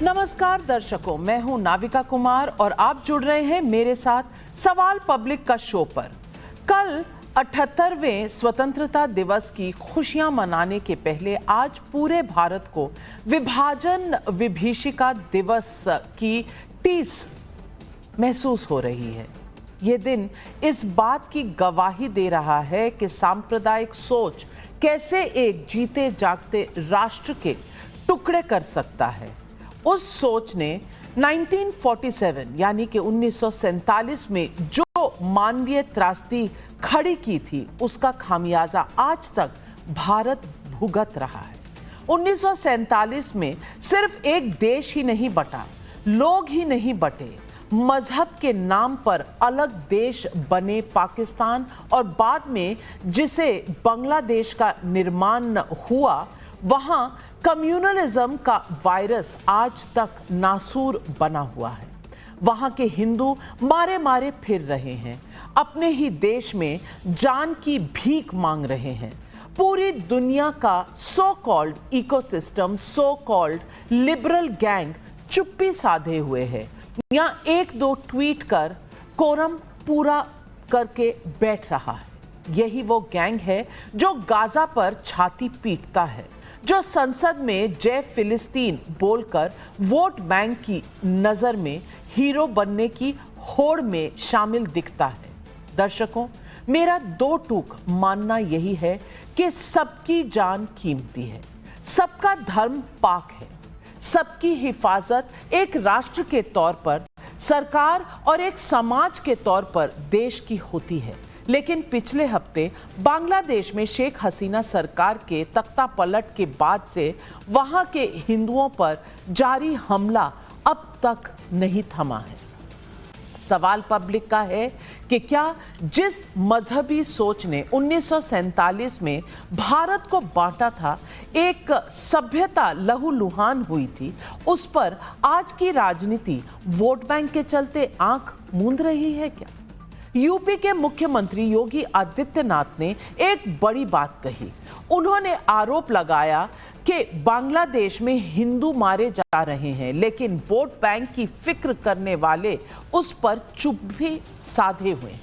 नमस्कार दर्शकों, मैं हूं नाविका कुमार और आप जुड़ रहे हैं मेरे साथ सवाल पब्लिक का शो पर। कल 78वें स्वतंत्रता दिवस की खुशियां मनाने के पहले आज पूरे भारत को विभाजन विभीषिका दिवस की टीस महसूस हो रही है। ये दिन इस बात की गवाही दे रहा है कि सांप्रदायिक सोच कैसे एक जीते जागते राष्ट्र के टुकड़े कर सकता है। उस सोच ने 1947 यानी कि 1947 में जो मानवीय त्रासदी खड़ी की थी, उसका खामियाजा आज तक भारत भुगत रहा है। 1947 में सिर्फ एक देश ही नहीं बटा, लोग ही नहीं बटे, मजहब के नाम पर अलग देश बने पाकिस्तान और बाद में जिसे बांग्लादेश का निर्माण हुआ, वहां कम्युनलिज्म का वायरस आज तक नासूर बना हुआ है। वहां के हिंदू मारे मारे फिर रहे हैं, अपने ही देश में जान की भीख मांग रहे हैं। पूरी दुनिया का so called ecosystem, so called liberal gang चुप्पी साधे हुए है या एक दो ट्वीट कर कोरम पूरा करके बैठ रहा है। यही वो गैंग है जो गाजा पर छाती पीटता है, जो संसद में जय फिलिस्तीन बोलकर वोट बैंक की नजर में हीरो बनने की होड़ में शामिल दिखता है। दर्शकों, मेरा दो टूक मानना यही है कि सबकी जान कीमती है, सबका धर्म पाक है, सबकी हिफाजत एक राष्ट्र के तौर पर, सरकार और एक समाज के तौर पर देश की होती है। लेकिन पिछले हफ्ते बांग्लादेश में शेख हसीना सरकार के तख्ता पलट के बाद से वहां के हिंदुओं पर जारी हमला अब तक नहीं थमा है। सवाल पब्लिक का है कि क्या जिस मजहबी सोच ने 1947 में भारत को बांटा था, एक सभ्यता लहूलुहान हुई थी, उस पर आज की राजनीति वोट बैंक के चलते आंख मूंद रही है क्या? यूपी के मुख्यमंत्री योगी आदित्यनाथ ने एक बड़ी बात कही। उन्होंने आरोप लगाया कि बांग्लादेश में हिंदू मारे जा रहे हैं, लेकिन वोट बैंक की फिक्र करने वाले उस पर चुप्पी साधे हुए हैं।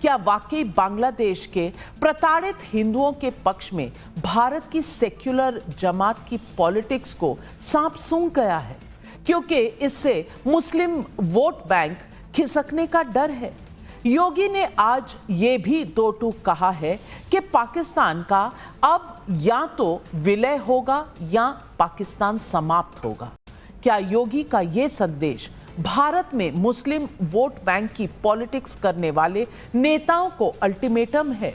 क्या वाकई बांग्लादेश के प्रताड़ित हिंदुओं के पक्ष में भारत की सेक्युलर जमात की पॉलिटिक्स को सांप सूंघ गया है, क्योंकि इससे मुस्लिम वोट बैंक खिसकने का डर है? योगी ने आज ये भी दो टूक कहा है कि पाकिस्तान का अब या तो विलय होगा या पाकिस्तान समाप्त होगा। क्या योगी का ये संदेश भारत में मुस्लिम वोट बैंक की पॉलिटिक्स करने वाले नेताओं को अल्टीमेटम है?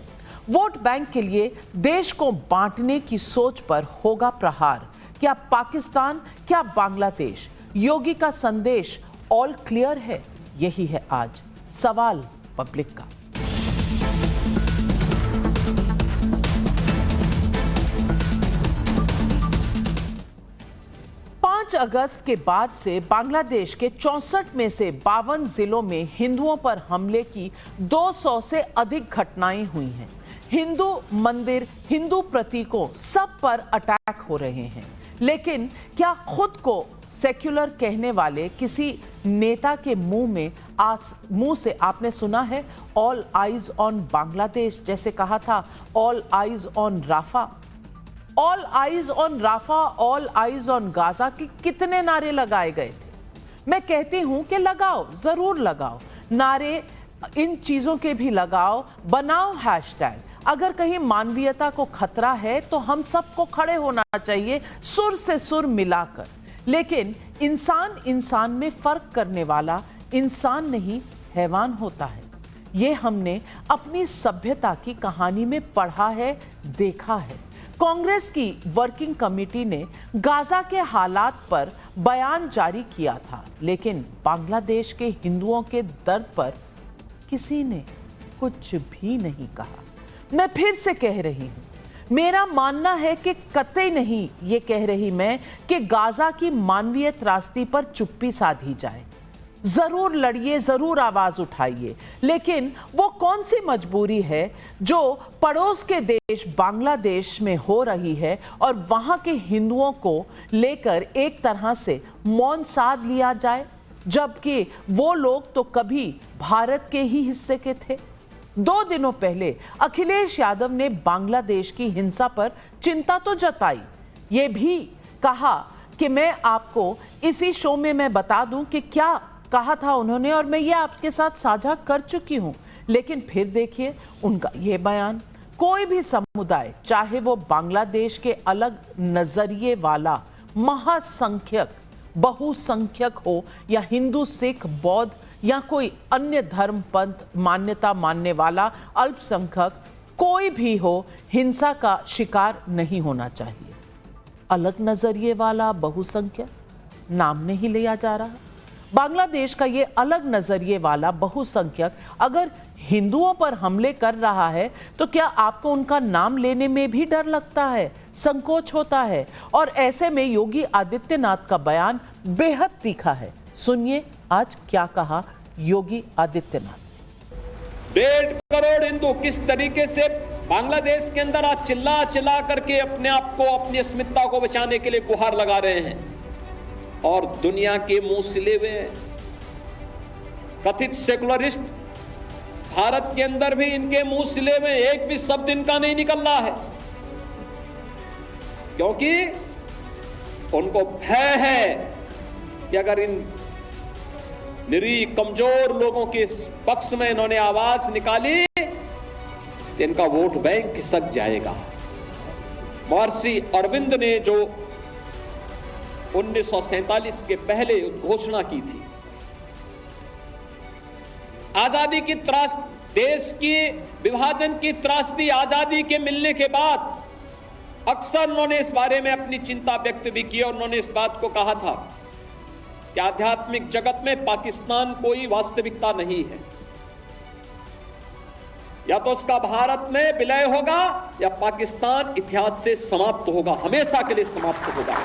वोट बैंक के लिए देश को बांटने की सोच पर होगा प्रहार। क्या पाकिस्तान, क्या बांग्लादेश? योगी का संदेश ऑल क्लियर है। यही है आज सवाल पब्लिक का। अगस्त के बाद से बांग्लादेश के 64 में से 52 जिलों में हिंदुओं पर हमले की 200 से अधिक घटनाएं हुई हैं। हिंदू मंदिर, हिंदू प्रतीकों, सब पर अटैक हो रहे हैं। लेकिन क्या खुद को सेक्युलर कहने वाले किसी नेता के मुंह से आपने सुना है ऑल आइज ऑन बांग्लादेश? जैसे कहा था all eyes on Rafah, all eyes on Rafah, all eyes on Gaza की कितने नारे लगाए गए थे? मैं कहती हूं कि लगाओ, जरूर लगाओ नारे, इन चीजों के भी लगाओ, बनाओ हैशटैग। अगर कहीं मानवीयता को खतरा है तो हम सबको खड़े होना चाहिए सुर से सुर मिलाकर। लेकिन इंसान इंसान में फर्क करने वाला इंसान नहीं, हैवान होता है। ये हमने अपनी सभ्यता की कहानी में पढ़ा है, देखा है। कांग्रेस की वर्किंग कमेटी ने गाजा के हालात पर बयान जारी किया था, लेकिन बांग्लादेश के हिंदुओं के दर्द पर किसी ने कुछ भी नहीं कहा। मैं फिर से कह रही हूं, मेरा मानना है कि कतई नहीं ये कह रही मैं कि गाजा की मानवीय त्रासदी पर चुप्पी साधी जाए। जरूर लड़िए, जरूर आवाज उठाइए, लेकिन वो कौन सी मजबूरी है जो पड़ोस के देश बांग्लादेश में हो रही है और वहां के हिंदुओं को लेकर एक तरह से मौन साध लिया जाए, जबकि वो लोग तो कभी भारत के ही हिस्से के थे। 2 दिनों पहले अखिलेश यादव ने बांग्लादेश की हिंसा पर चिंता तो जताई, ये भी कहा कि मैं आपको इसी शो में मैं बता दूं कि क्या कहा था उन्होंने, और मैं ये आपके साथ साझा कर चुकी हूं। लेकिन फिर देखिए उनका ये बयान, कोई भी समुदाय, चाहे वो बांग्लादेश के अलग नजरिए वाला महासंख्यक बहुसंख्यक हो या हिंदू सिख बौद्ध या कोई अन्य धर्म पंथ मान्यता मानने वाला अल्पसंख्यक, कोई भी हो, हिंसा का शिकार नहीं होना चाहिए। अलग नजरिए वाला बहुसंख्यक नाम नहीं लिया जा रहा। बांग्लादेश का ये अलग नजरिए वाला बहुसंख्यक अगर हिंदुओं पर हमले कर रहा है तो क्या आपको उनका नाम लेने में भी डर लगता है, संकोच होता है? और ऐसे में योगी आदित्यनाथ का बयान बेहद तीखा है। सुनिए आज क्या कहा योगी आदित्यनाथ। 1.5 करोड़ हिंदू किस तरीके से बांग्लादेश के अंदर आज चिल्ला चिल्ला करके अपने आप को, अपनी अस्मिता को बचाने के लिए गुहार लगा रहे हैं, और दुनिया के मुंह सिले हुए कथित सेकुलरिस्ट भारत के अंदर भी इनके मुंह सिले हुए, एक भी शब्द इनका नहीं निकल रहा है, क्योंकि उनको भय है कि अगर इन निरीह कमजोर लोगों के पक्ष में इन्होंने आवाज निकाली तो इनका वोट बैंक खिसक जाएगा। महर्षि अरविंद ने जो 1947 के पहले घोषणा की थी, आजादी की त्रास, देश की विभाजन की त्रासदी आजादी के मिलने के बाद अक्सर उन्होंने इस बारे में अपनी चिंता व्यक्त भी की, और उन्होंने इस बात को कहा था कि आध्यात्मिक जगत में पाकिस्तान कोई वास्तविकता नहीं है, या तो उसका भारत में विलय होगा या पाकिस्तान इतिहास से समाप्त होगा, हमेशा के लिए समाप्त होगा।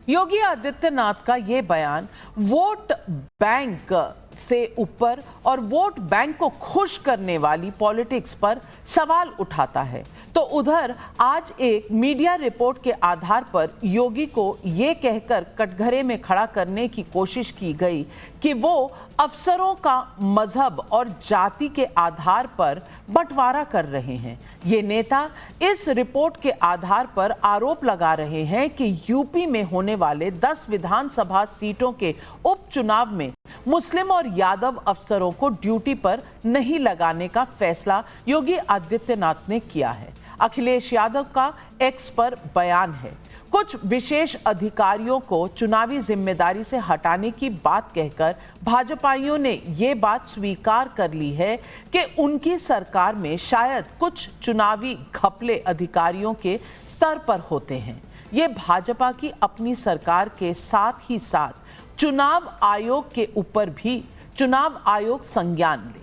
योगी आदित्यनाथ का ये बयान वोट बैंक से ऊपर और वोट बैंक को खुश करने वाली पॉलिटिक्स पर सवाल उठाता है। तो उधर आज एक मीडिया रिपोर्ट के आधार पर योगी को ये कहकर कटघरे में खड़ा करने की कोशिश की गई कि वो अफसरों का मजहब और जाति के आधार पर बंटवारा कर रहे हैं। ये नेता इस रिपोर्ट के आधार पर आरोप लगा रहे हैं कि यूपी में होने वाले 10 विधानसभा सीटों के उपचुनाव में मुस्लिम और यादव अफसरों को ड्यूटी पर नहीं लगाने का फैसला योगी आदित्यनाथ ने किया है। अखिलेश यादव का एक्स पर बयान है, कुछ विशेष अधिकारियों को चुनावी जिम्मेदारी से हटाने की बात कहकर भाजपाइयों ने ये बात स्वीकार कर ली है कि उनकी सरकार में शायद कुछ चुनावी घपले अधिकारियों के स्तर पर होते हैं। ये भाजपा की अपनी सरकार के साथ ही साथ चुनाव आयोग के ऊपर भी चुनाव आयोग संज्ञान ले।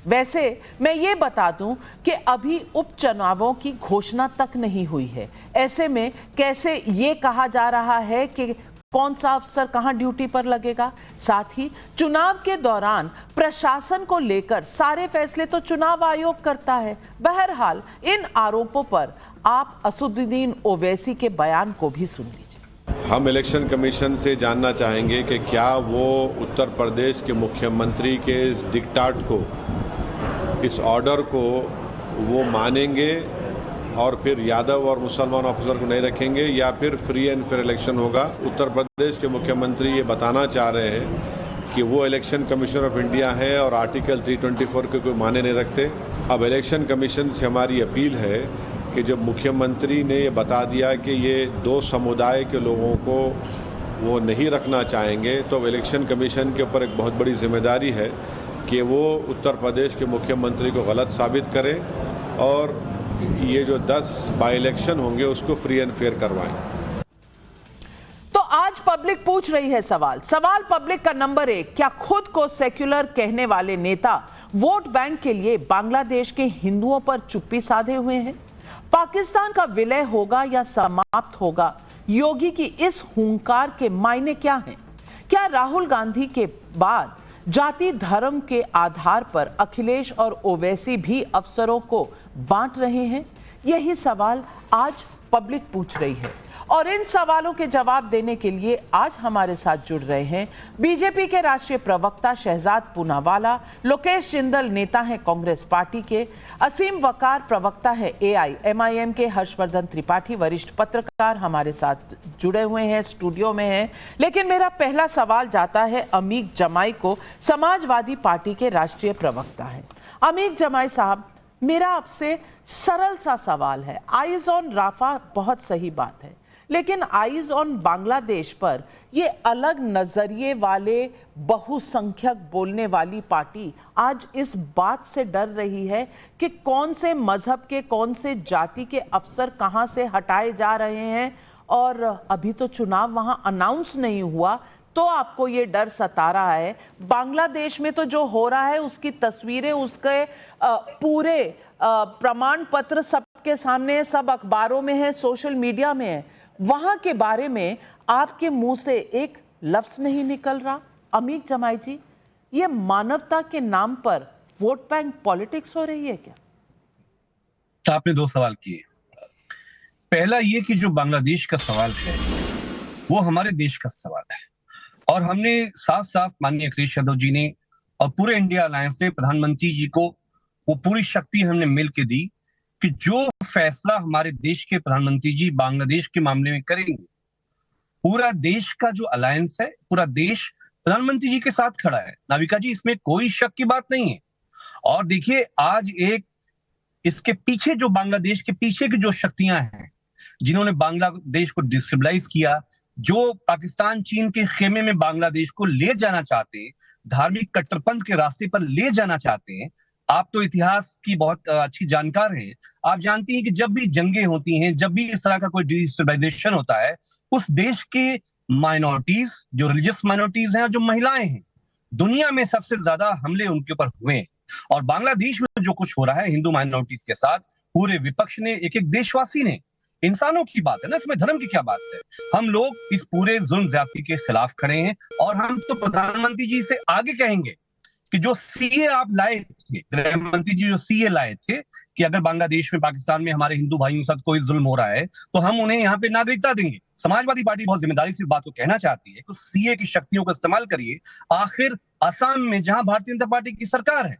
वैसे मैं ये बता दूं कि अभी उपचुनावों की घोषणा तक नहीं हुई है। ऐसे में कैसे ये कहा जा रहा है कि कौन सा अफसर कहां ड्यूटी पर लगेगा? साथ ही चुनाव के दौरान प्रशासन को लेकर सारे फैसले तो चुनाव आयोग करता है। बहरहाल इन आरोपों पर आप असदुद्दीन ओवैसी के बयान को भी सुन लीजिए। हम इलेक्शन कमीशन से जानना चाहेंगे कि क्या वो उत्तर प्रदेश के मुख्यमंत्री के इस डिक्टाट को, इस ऑर्डर को वो मानेंगे और फिर यादव और मुसलमान ऑफिसर को नहीं रखेंगे, या फिर फ्री एंड फेयर इलेक्शन होगा। उत्तर प्रदेश के मुख्यमंत्री ये बताना चाह रहे हैं कि वो इलेक्शन कमीशन ऑफ इंडिया है और आर्टिकल 324 के कोई माने नहीं रखते। अब इलेक्शन कमीशन से हमारी अपील है कि जब मुख्यमंत्री ने ये बता दिया कि ये 2 समुदाय के लोगों को वो नहीं रखना चाहेंगे, तो इलेक्शन कमीशन के ऊपर एक बहुत बड़ी जिम्मेदारी है कि वो उत्तर प्रदेश के मुख्यमंत्री को गलत साबित करें और ये जो 10 बाई इलेक्शन होंगे उसको फ्री एंड फेयर करवाएं। तो आज पब्लिक पूछ रही है सवाल पब्लिक का नंबर 1, क्या खुद को सेक्युलर कहने वाले नेता वोट बैंक के लिए बांग्लादेश के हिंदुओं पर चुप्पी साधे हुए हैं? पाकिस्तान का विलय होगा या समाप्त होगा? योगी की इस हुंकार के मायने क्या हैं? क्या राहुल गांधी के बाद जाति धर्म के आधार पर अखिलेश और ओवैसी भी अफसरों को बांट रहे हैं? यही सवाल आज पब्लिक पूछ रही है और इन सवालों के जवाब देने के लिए आज हमारे साथ जुड़ रहे हैं बीजेपी के राष्ट्रीय प्रवक्ता शहजाद पूनावाला, लोकेश जिंदल नेता हैं कांग्रेस पार्टी के, असीम वकार प्रवक्ता है AIMIM के, हर्षवर्धन त्रिपाठी वरिष्ठ पत्रकार हमारे साथ जुड़े हुए हैं, स्टूडियो में हैं। लेकिन मेरा पहला सवाल जाता है अमीक जमाई को, समाजवादी पार्टी के राष्ट्रीय प्रवक्ता है। अमीक जमाई साहब, मेरा आपसे सरल सा सवाल है। आइज ऑन राफा बहुत सही बात है, लेकिन आइज ऑन बांग्लादेश पर ये अलग नजरिए वाले बहुसंख्यक बोलने वाली पार्टी आज इस बात से डर रही है कि कौन से मजहब के, कौन से जाति के अफसर कहां से हटाए जा रहे हैं, और अभी तो चुनाव वहां अनाउंस नहीं हुआ तो आपको ये डर सता रहा है। बांग्लादेश में तो जो हो रहा है उसकी तस्वीरें, उसके पूरे प्रमाण पत्र सबके सामने है, सब अखबारों में है, सोशल मीडिया में है। वहां के बारे में आपके मुंह से एक लफ्ज नहीं निकल रहा। अमीक जमाई जी, ये मानवता के नाम पर वोट बैंक पॉलिटिक्स हो रही है क्या? तो आपने दो सवाल किए। पहला ये कि जो बांग्लादेश का सवाल है वो हमारे देश का सवाल है, और हमने साफ साफ माननीय अखिलेश यादव जी ने और पूरे इंडिया अलायंस ने प्रधानमंत्री जी को वो पूरी शक्ति हमने मिल के दी कि जो फैसला हमारे देश के प्रधानमंत्री जी बांग्लादेश के मामले में करेंगे, पूरा देश का जो अलायंस है, पूरा देश प्रधानमंत्री जी के साथ खड़ा है। नाविका जी, इसमें कोई शक की बात नहीं है। और देखिए, आज एक इसके पीछे जो बांग्लादेश के पीछे की जो शक्तियां हैं जिन्होंने बांग्लादेश को डिस्टेबलाइज किया, जो पाकिस्तान चीन के खेमे में बांग्लादेश को ले जाना चाहते हैं, धार्मिक कट्टरपंथ के रास्ते पर ले जाना चाहते हैं। आप तो इतिहास की बहुत अच्छी जानकार हैं। आप जानती हैं कि जब भी जंगें होती हैं, जब भी इस तरह का कोई डिस्टेबलाइजेशन होता है, उस देश के माइनॉरिटीज, जो रिलीजियस माइनॉरिटीज हैं और जो महिलाएं हैं, दुनिया में सबसे ज्यादा हमले उनके ऊपर हुए हैं। और बांग्लादेश में जो कुछ हो रहा है हिंदू माइनॉरिटीज के साथ, पूरे विपक्ष ने, एक देशवासी ने, इंसानों की बात है ना, इसमें धर्म की क्या बात है। हम लोग इस पूरे जुल्म ज्यादती के खिलाफ खड़े हैं, और हम तो प्रधानमंत्री जी से आगे कहेंगे कि जो सीए आप लाए थे, गृह मंत्री जी जो सीए लाए थे, कि अगर बांग्लादेश में, पाकिस्तान में हमारे हिंदू भाइयों के साथ कोई जुल्म हो रहा है तो हम उन्हें यहाँ पे नागरिकता देंगे। समाजवादी पार्टी बहुत जिम्मेदारी से बात को कहना चाहती है कि सीए की शक्तियों का इस्तेमाल करिए। आखिर असम में जहां भारतीय जनता पार्टी की सरकार है,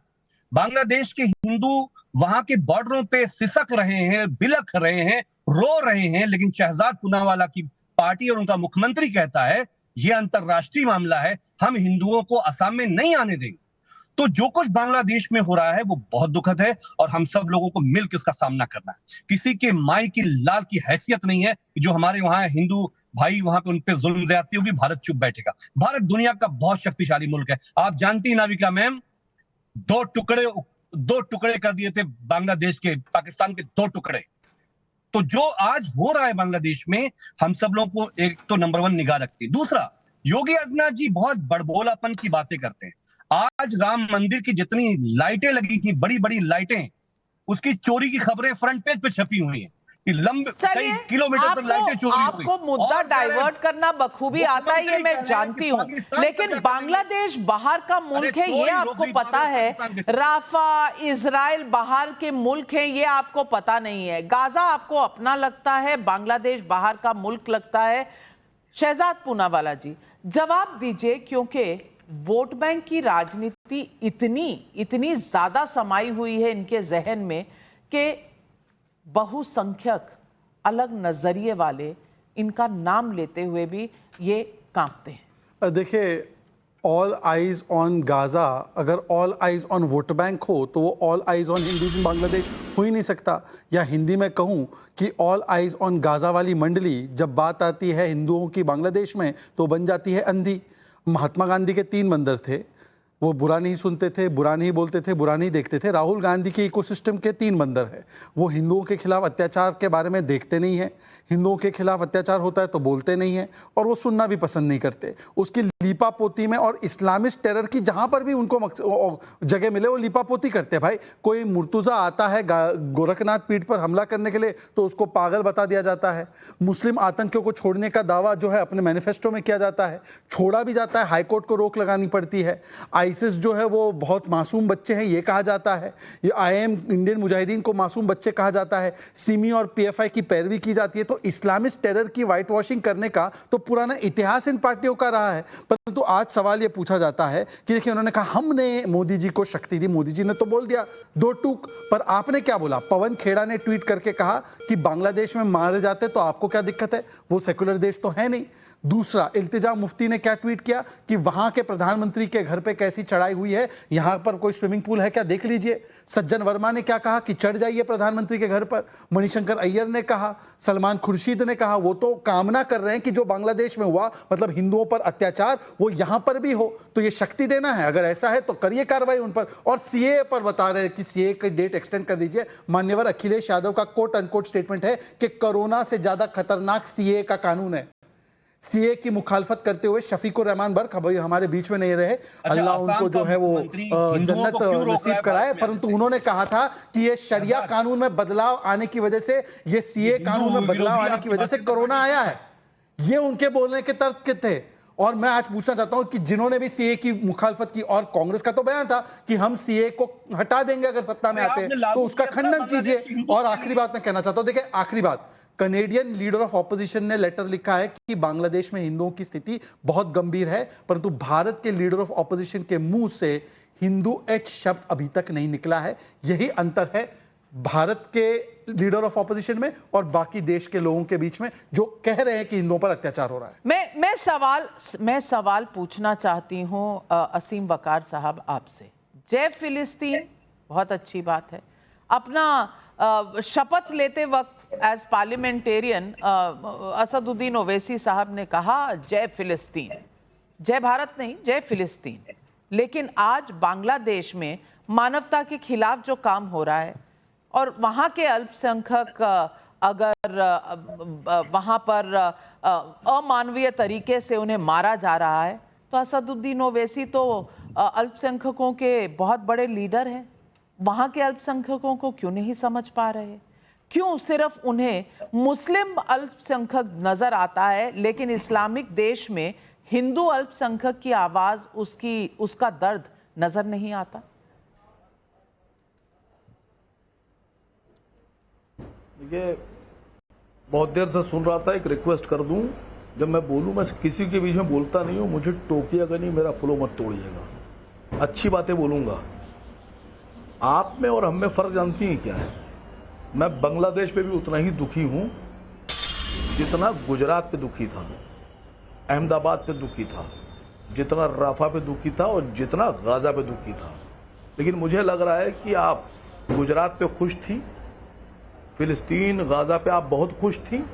बांग्लादेश के हिंदू वहां के बॉर्डरों पे सिसक रहे हैं, बिलख रहे हैं, रो रहे हैं, लेकिन शहजाद पूनावाला की पार्टी और उनका मुख्यमंत्री कहता है यह अंतरराष्ट्रीय मामला है, हम हिंदुओं को असम में नहीं आने देंगे। तो जो कुछ बांग्लादेश में हो रहा है वो बहुत दुखद है, और हम सब लोगों को मिलकर इसका सामना करना है। किसी के माई की लाल की हैसियत नहीं है कि जो हमारे वहां हिंदू भाई वहां पे उन पे जुल्म ज्यादती होगी, भारत चुप बैठेगा। भारत दुनिया का बहुत शक्तिशाली मुल्क है। आप जानती हैं नाविका मैम, दो टुकड़े कर दिए थे बांग्लादेश के, पाकिस्तान के 2 टुकड़े। तो जो आज हो रहा है बांग्लादेश में, हम सब लोगों को एक तो नंबर 1 निगाह रखती है। दूसरा, योगी आदित्यनाथ जी बहुत बड़बोलापन की बातें करते हैं। आज राम मंदिर की जितनी लाइटें लगी थी, बड़ी बड़ी लाइटें, उसकी चोरी की खबरें फ्रंट पेज पे छपी हुई हैं कि लंबे कई किलोमीटर तक लाइटें चोरी हुई। आपको मुद्दा डाइवर्ट करना बखूबी आता है, ये मैं जानती हूँ, लेकिन बांग्लादेश बाहर का मुल्क है, ये आपको पता है। राफा, इजराइल बाहर के मुल्क हैं, ये आपको पता नहीं है। गाजा आपको अपना लगता है, बांग्लादेश बाहर का मुल्क लगता है। शहजाद पूनावाला जी, जवाब दीजिए, क्योंकि वोट बैंक की राजनीति इतनी ज्यादा समाई हुई है इनके जहन में कि बहुसंख्यक अलग नजरिए वाले इनका नाम लेते हुए भी ये कांपते हैं। देखिए, ऑल आइज ऑन गाजा, अगर all eyes on vote bank हो तो वो ऑल आइज ऑन हिंदूज इन बांग्लादेश हो ही नहीं सकता। या हिंदी में कहूँ कि ऑल आइज ऑन गाजा वाली मंडली जब बात आती है हिंदुओं की बांग्लादेश में तो बन जाती है अंधी। महात्मा गांधी के 3 बंदर थे, वो बुरा नहीं सुनते थे, बुरा नहीं बोलते थे, बुरा नहीं देखते थे। राहुल गांधी के इकोसिस्टम के 3 बंदर है। वो हिंदुओं के खिलाफ अत्याचार के बारे में देखते नहीं है, हिंदुओं के खिलाफ अत्याचार होता है तो बोलते नहीं है, और वो सुनना भी पसंद नहीं करते। उसकी लीपापोती में और इस्लामिस्ट टेरर की जहां पर भी उनको जगह मिले वो लीपापोती करते हैं। भाई कोई मुर्तुजा आता है गोरखनाथ पीठ पर हमला करने के लिए तो उसको पागल बता दिया जाता है। मुस्लिम आतंकियों को छोड़ने का दावा जो है अपने मैनिफेस्टो में किया जाता है, छोड़ा भी जाता है, हाईकोर्ट को रोक लगानी पड़ती है। आईसिस जो है वो बहुत मासूम बच्चे हैं ये कहा जाता है, ये IM इंडियन मुजाहिदीन को मासूम बच्चे कहा जाता है, सिमी और PFI की पैरवी की जाती है। तो इस्लामिस्ट टेरर की व्हाइट वॉशिंग करने का तो पुराना इतिहास इन पार्टियों का रहा है। परंतु आज सवाल ये पूछा जाता है कि देखिए उन्होंने कहा हमने मोदी जी को शक्ति दी, मोदी जी ने तो बोल दिया 2 टूक, पर आपने क्या बोला? पवन खेड़ा ने ट्वीट करके कहा कि बांग्लादेश में मारे जाते तो आपको क्या दिक्कत है, वो सेकुलर देश तो है नहीं। दूसरा, इल्तिजा मुफ्ती ने क्या ट्वीट किया कि वहां के प्रधानमंत्री के घर पे कैसी चढ़ाई हुई है, यहां पर कोई स्विमिंग पूल है क्या, देख लीजिए। सज्जन वर्मा ने क्या कहा कि चढ़ जाइए प्रधानमंत्री के घर पर। मणिशंकर अय्यर ने कहा, सलमान खुर्शीद ने कहा, वो तो कामना कर रहे हैं कि जो बांग्लादेश में हुआ मतलब हिंदुओं पर अत्याचार वो यहां पर भी हो, तो ये शक्ति देना है, अगर ऐसा है तो करिए कार्रवाई उन पर। और CAA पर बता रहे हैं कि CAA की डेट एक्सटेंड कर दीजिए। मान्यवर अखिलेश यादव का कोट अनकोट स्टेटमेंट है कि कोरोना से ज्यादा खतरनाक CAA का कानून है। CAA की मुखालफत करते हुए शफीकुर रहमान बर्क हमारे बीच में नहीं रहे, अल्लाह उनको जो है वो जन्नत नसीब कराए, परंतु उन्होंने कहा था कि ये शरिया कानून में बदलाव आने की वजह से, ये CAA कानून में बदलाव आने की वजह से कोरोना आया है। ये उनके बोलने के तर्क के थे। और मैं आज पूछना चाहता हूं कि जिन्होंने भी CAA की मुखालफत की, और कांग्रेस का तो बयान था कि हम CAA को हटा देंगे अगर सत्ता में आते हैं, तो उसका खंडन कीजिए। और आखिरी बात मैं कहना चाहता हूं, देखिए आखिरी बात, कनेडियन लीडर ऑफ ऑपोजिशन ने लेटर लिखा है कि बांग्लादेश में हिंदुओं की स्थिति बहुत गंभीर है, परंतु भारत के लीडर ऑफ ऑपोजिशन के मुंह से हिंदू H शब्द अभी तक नहीं निकला है। यही अंतर है भारत के लीडर ऑफ ऑपोजिशन में और बाकी देश के लोगों के बीच में जो कह रहे हैं कि हिंदुओं पर अत्याचार हो रहा है। मैं सवाल पूछना चाहती हूं असीम वकार साहब आपसे। जय फिलिस्तीन बहुत अच्छी बात है, अपना शपथ लेते वक्त एज पार्लियामेंटेरियन असदुद्दीन ओवैसी साहब ने कहा जय फिलिस्तीन, जय भारत नहीं, जय फिलिस्तीन। लेकिन आज बांग्लादेश में मानवता के खिलाफ जो काम हो रहा है और वहां के अल्पसंख्यक अगर वहां पर अमानवीय तरीके से उन्हें मारा जा रहा है, तो असदुद्दीन ओवैसी तो अल्पसंख्यकों के बहुत बड़े लीडर हैं। वहां के अल्पसंख्यकों को क्यों नहीं समझ पा रहे? क्यों सिर्फ उन्हें मुस्लिम अल्पसंख्यक नजर आता है, लेकिन इस्लामिक देश में हिंदू अल्पसंख्यक की आवाज, उसका दर्द नजर नहीं आता? देखिए, बहुत देर से सुन रहा था, एक रिक्वेस्ट कर दूं, जब मैं बोलूं मैं किसी के बीच में बोलता नहीं हूं, मुझे टोकिएगा नहीं, मेरा फ्लो मत तोड़िएगा, अच्छी बातें बोलूंगा। आप में और हम में फर्क जानती हैं क्या है? मैं बांग्लादेश पे भी उतना ही दुखी हूं जितना गुजरात पे दुखी था, अहमदाबाद पे दुखी था, जितना राफा पे दुखी था और जितना गाजा पे दुखी था। लेकिन मुझे लग रहा है कि आप गुजरात पे खुश थी, फिलिस्तीन गाजा पे आप बहुत खुश थी,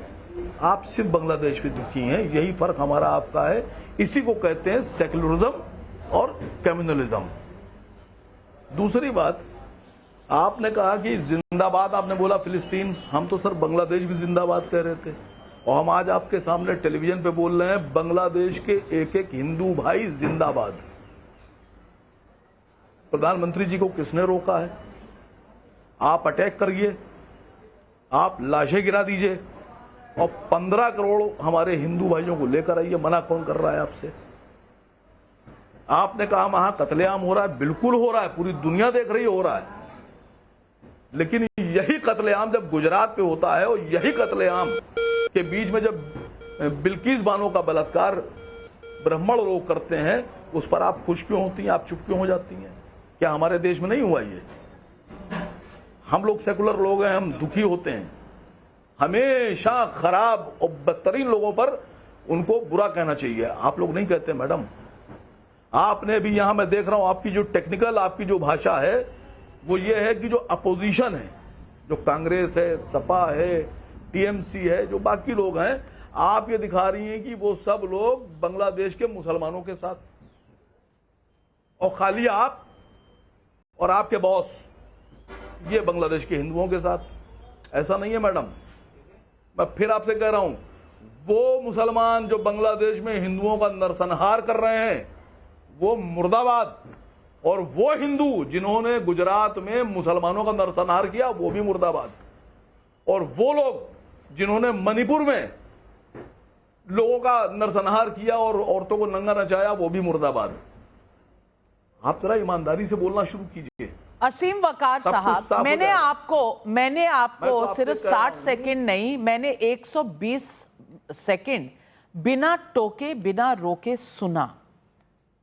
आप सिर्फ बांग्लादेश पे दुखी हैं। यही फर्क हमारा आपका है। इसी को कहते हैं सेक्युलरिज्म और कम्युनलिज्म। दूसरी बात, आपने कहा कि जिंदाबाद, आपने बोला फिलिस्तीन, हम तो सर बांग्लादेश भी जिंदाबाद कह रहे थे, और हम आज आपके सामने टेलीविजन पे बोल रहे हैं बांग्लादेश के एक एक हिंदू भाई जिंदाबाद। प्रधानमंत्री जी को किसने रोका है? आप अटैक करिए, आप लाशें गिरा दीजिए और 15 करोड़ हमारे हिंदू भाइयों को लेकर आइए, मना कौन कर रहा है आपसे? आपने कहा वहां कत्लेआम हो रहा है, बिल्कुल हो रहा है, पूरी दुनिया देख रही है हो रहा है। लेकिन यही कत्लेआम जब गुजरात पे होता है और यही कत्लेआम के बीच में जब बिल्किस बानो का बलात्कार ब्राह्मण लोग करते हैं, उस पर आप खुश क्यों होती हैं, आप चुप क्यों हो जाती हैं? क्या हमारे देश में नहीं हुआ ये? हम लोग सेकुलर लोग हैं, हम दुखी होते हैं। हमेशा खराब और बदतरीन लोगों पर उनको बुरा कहना चाहिए। आप लोग नहीं कहते मैडम। आपने भी यहां मैं देख रहा हूं, आपकी जो टेक्निकल आपकी जो भाषा है वो ये है कि जो अपोजिशन है, जो कांग्रेस है, सपा है, टीएमसी है, जो बाकी लोग हैं, आप ये दिखा रही हैं कि वो सब लोग बांग्लादेश के मुसलमानों के साथ। और खाली आप और आपके बॉस ये बांग्लादेश के हिंदुओं के साथ। ऐसा नहीं है मैडम, मैं फिर आपसे कह रहा हूं, वो मुसलमान जो बांग्लादेश में हिंदुओं का नरसंहार कर रहे हैं वो मुर्दाबाद, और वो हिंदू जिन्होंने गुजरात में मुसलमानों का नरसंहार किया वो भी मुर्दाबाद, और वो लोग जिन्होंने मणिपुर में लोगों का नरसंहार किया और औरतों को नंगा नचाया वो भी मुर्दाबाद। आप जरा ईमानदारी से बोलना शुरू कीजिए। असीम वकार साहब, मैंने आपको तो सिर्फ 60 सेकंड नहीं, मैंने 120 सेकंड बिना टोके बिना रोके सुना।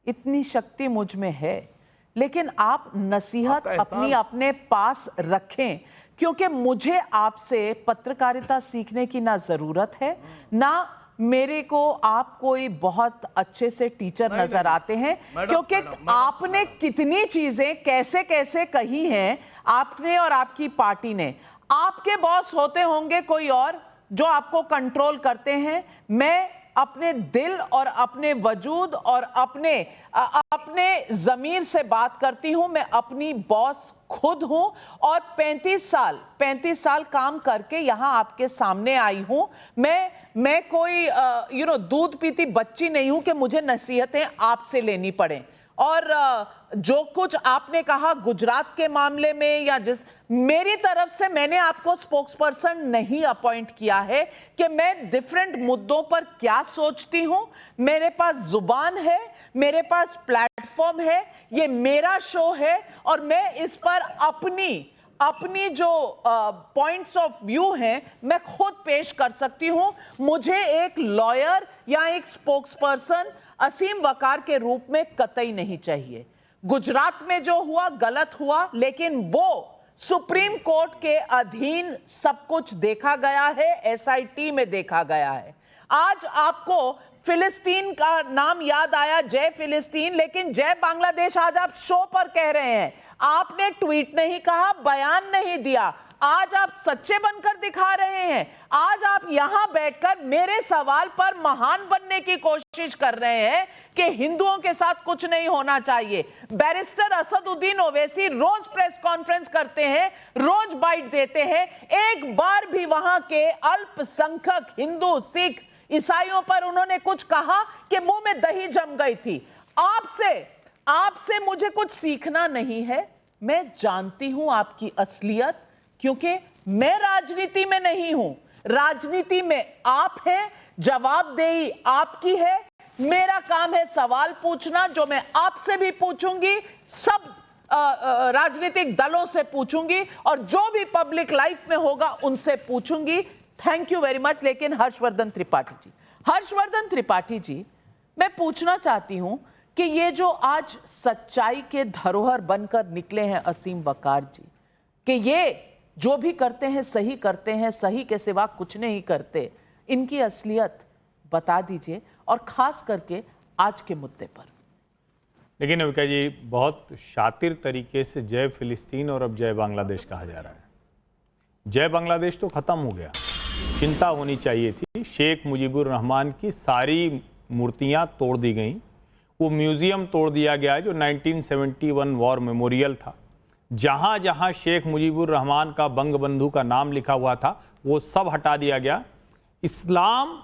इतनी शक्ति मुझ में है, लेकिन आप नसीहत अपने पास रखें, क्योंकि मुझे आपसे पत्रकारिता सीखने की ना जरूरत है, ना मेरे को आप कोई बहुत अच्छे से टीचर नजर आते हैं, क्योंकि आपने कितनी चीजें कैसे कैसे कही हैं आपने और आपकी पार्टी ने। आपके बॉस होते होंगे कोई और जो आपको कंट्रोल करते हैं। मैं अपने दिल और अपने वजूद और अपने जमीर से बात करती हूं। मैं अपनी बॉस खुद हूं और 35 साल काम करके यहां आपके सामने आई हूं। मैं कोई दूध पीती बच्ची नहीं हूं कि मुझे नसीहतें आपसे लेनी पड़े। और जो कुछ आपने कहा गुजरात के मामले में या मेरी तरफ से मैंने आपको स्पोक्सपर्सन नहीं अपॉइंट किया है कि मैं डिफरेंट मुद्दों पर क्या सोचती हूं। मेरे पास जुबान है, मेरे पास प्लेटफॉर्म है, ये मेरा शो है और मैं इस पर अपनी जो पॉइंट्स ऑफ व्यू हैं मैं खुद पेश कर सकती हूं। मुझे एक लॉयर या एक स्पोक्सपर्सन असीम वकार के रूप में कतई नहीं चाहिए। गुजरात में जो हुआ गलत हुआ, लेकिन वो सुप्रीम कोर्ट के अधीन सब कुछ देखा गया है, एसआईटी में देखा गया है। आज आपको फिलिस्तीन का नाम याद आया, जय फिलिस्तीन, लेकिन जय बांग्लादेश आज आप शो पर कह रहे हैं। आपने ट्वीट नहीं कहा, बयान नहीं दिया। आज आप सच्चे बनकर दिखा रहे हैं। आज आप यहां बैठकर मेरे सवाल पर महान बनने की कोशिश कर रहे हैं कि हिंदुओं के साथ कुछ नहीं होना चाहिए। बैरिस्टर असदुद्दीन ओवैसी रोज प्रेस कॉन्फ्रेंस करते हैं, रोज बाइट देते हैं, एक बार भी वहां के अल्पसंख्यक हिंदू, सिख, ईसाइयों पर उन्होंने कुछ कहा कि मुंह में दही जम गई थी। आपसे मुझे कुछ सीखना नहीं है। मैं जानती हूं आपकी असलियत, क्योंकि मैं राजनीति में नहीं हूं। राजनीति में आप हैं, जवाबदेही आपकी है। मेरा काम है सवाल पूछना, जो मैं आपसे भी पूछूंगी, सब राजनीतिक दलों से पूछूंगी और जो भी पब्लिक लाइफ में होगा उनसे पूछूंगी। Thank you very much. लेकिन हर्षवर्धन त्रिपाठी जी, मैं पूछना चाहती हूं कि ये जो आज सच्चाई के धरोहर बनकर निकले हैं असीम वकार जी, कि ये जो भी करते हैं सही करते हैं, सही के सिवा कुछ नहीं करते, इनकी असलियत बता दीजिए, और खास करके आज के मुद्दे पर। लेकिन अविका जी, बहुत शातिर तरीके से जय फिलिस्तीन और अब जय बांग्लादेश कहा जा रहा है। जय बांग्लादेश तो खत्म हो गया, चिंता होनी चाहिए थी। शेख मुजीबुर रहमान की सारी मूर्तियां तोड़ दी गई, वो म्यूजियम तोड़ दिया गया जो 1971 वॉर मेमोरियल था। जहां जहां शेख मुजीबुर रहमान का बंगबंधु का नाम लिखा हुआ था वो सब हटा दिया गया। इस्लाम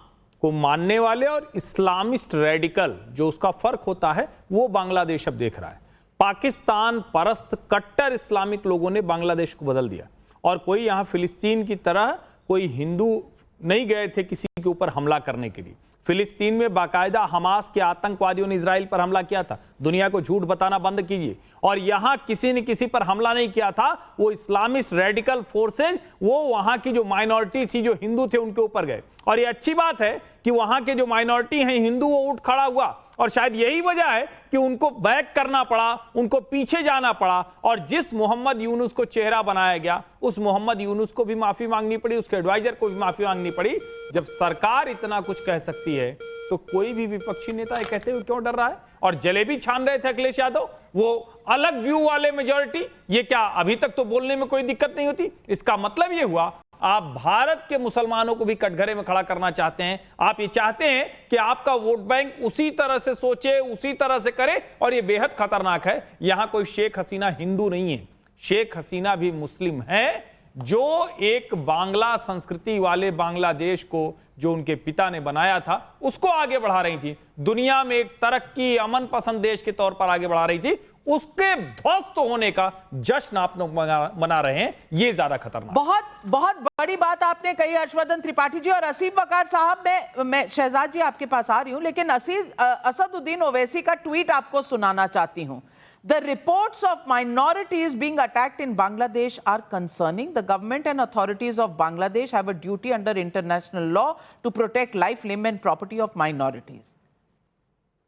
को मानने वाले और इस्लामिस्ट रेडिकल जो उसका फर्क होता है वो बांग्लादेश अब देख रहा है। पाकिस्तान परस्त कट्टर इस्लामिक लोगों ने बांग्लादेश को बदल दिया, और कोई यहां फिलिस्तीन की तरह कोई हिंदू नहीं गए थे किसी के ऊपर हमला करने के लिए। फिलिस्तीन में बाकायदा हमास के आतंकवादियों ने इजराइल पर हमला किया था। दुनिया को झूठ बताना बंद कीजिए। और यहां किसी ने किसी पर हमला नहीं किया था, वो इस्लामिस्ट रेडिकल फोर्सेज, वो वहां की जो माइनॉरिटी थी, जो हिंदू थे, उनके ऊपर गए। और ये अच्छी बात है कि वहां के जो माइनॉरिटी हैं हिंदू, वो उठ खड़ा हुआ, और शायद यही वजह है कि उनको बैक करना पड़ा, उनको पीछे जाना पड़ा। और जिस मोहम्मद यूनुस को चेहरा बनाया गया, उस मोहम्मद यूनुस को भी माफी मांगनी पड़ी, उसके एडवाइजर को भी माफी मांगनी पड़ी। जब सरकार इतना कुछ कह सकती है तो कोई भी विपक्षी नेता ये कहते हुए क्यों डर रहा है? और जलेबी छान रहे थे अखिलेश यादव, वो अलग व्यू वाले मेजॉरिटी, ये क्या अभी तक तो बोलने में कोई दिक्कत नहीं होती? इसका मतलब ये हुआ आप भारत के मुसलमानों को भी कटघरे में खड़ा करना चाहते हैं। आप ये चाहते हैं कि आपका वोट बैंक उसी तरह से सोचे, उसी तरह से करे, और ये बेहद खतरनाक है। यहां कोई शेख हसीना हिंदू नहीं है, शेख हसीना भी मुस्लिम है, जो एक बांग्ला संस्कृति वाले बांग्लादेश को जो उनके पिता ने बनाया था उसको आगे बढ़ा रही थी, दुनिया में एक तरक्की अमन पसंद देश के तौर पर आगे बढ़ा रही थी, उसके ध्वस्त होने का जश्न आप लोग मना रहे हैं। ये ज्यादा खतरनाक। बहुत बहुत बड़ी बात आपने कही हर्षवर्धन त्रिपाठी जी। और असीम वकार साहब, मैं शहजाद जी आपके पास आ रही हूं, लेकिन असदुद्दीन ओवैसी का ट्वीट आपको सुनाना चाहती हूं। The reports of minorities being attacked in Bangladesh are concerning. The government and authorities of Bangladesh have a duty under international law to protect life, limb and property of minorities.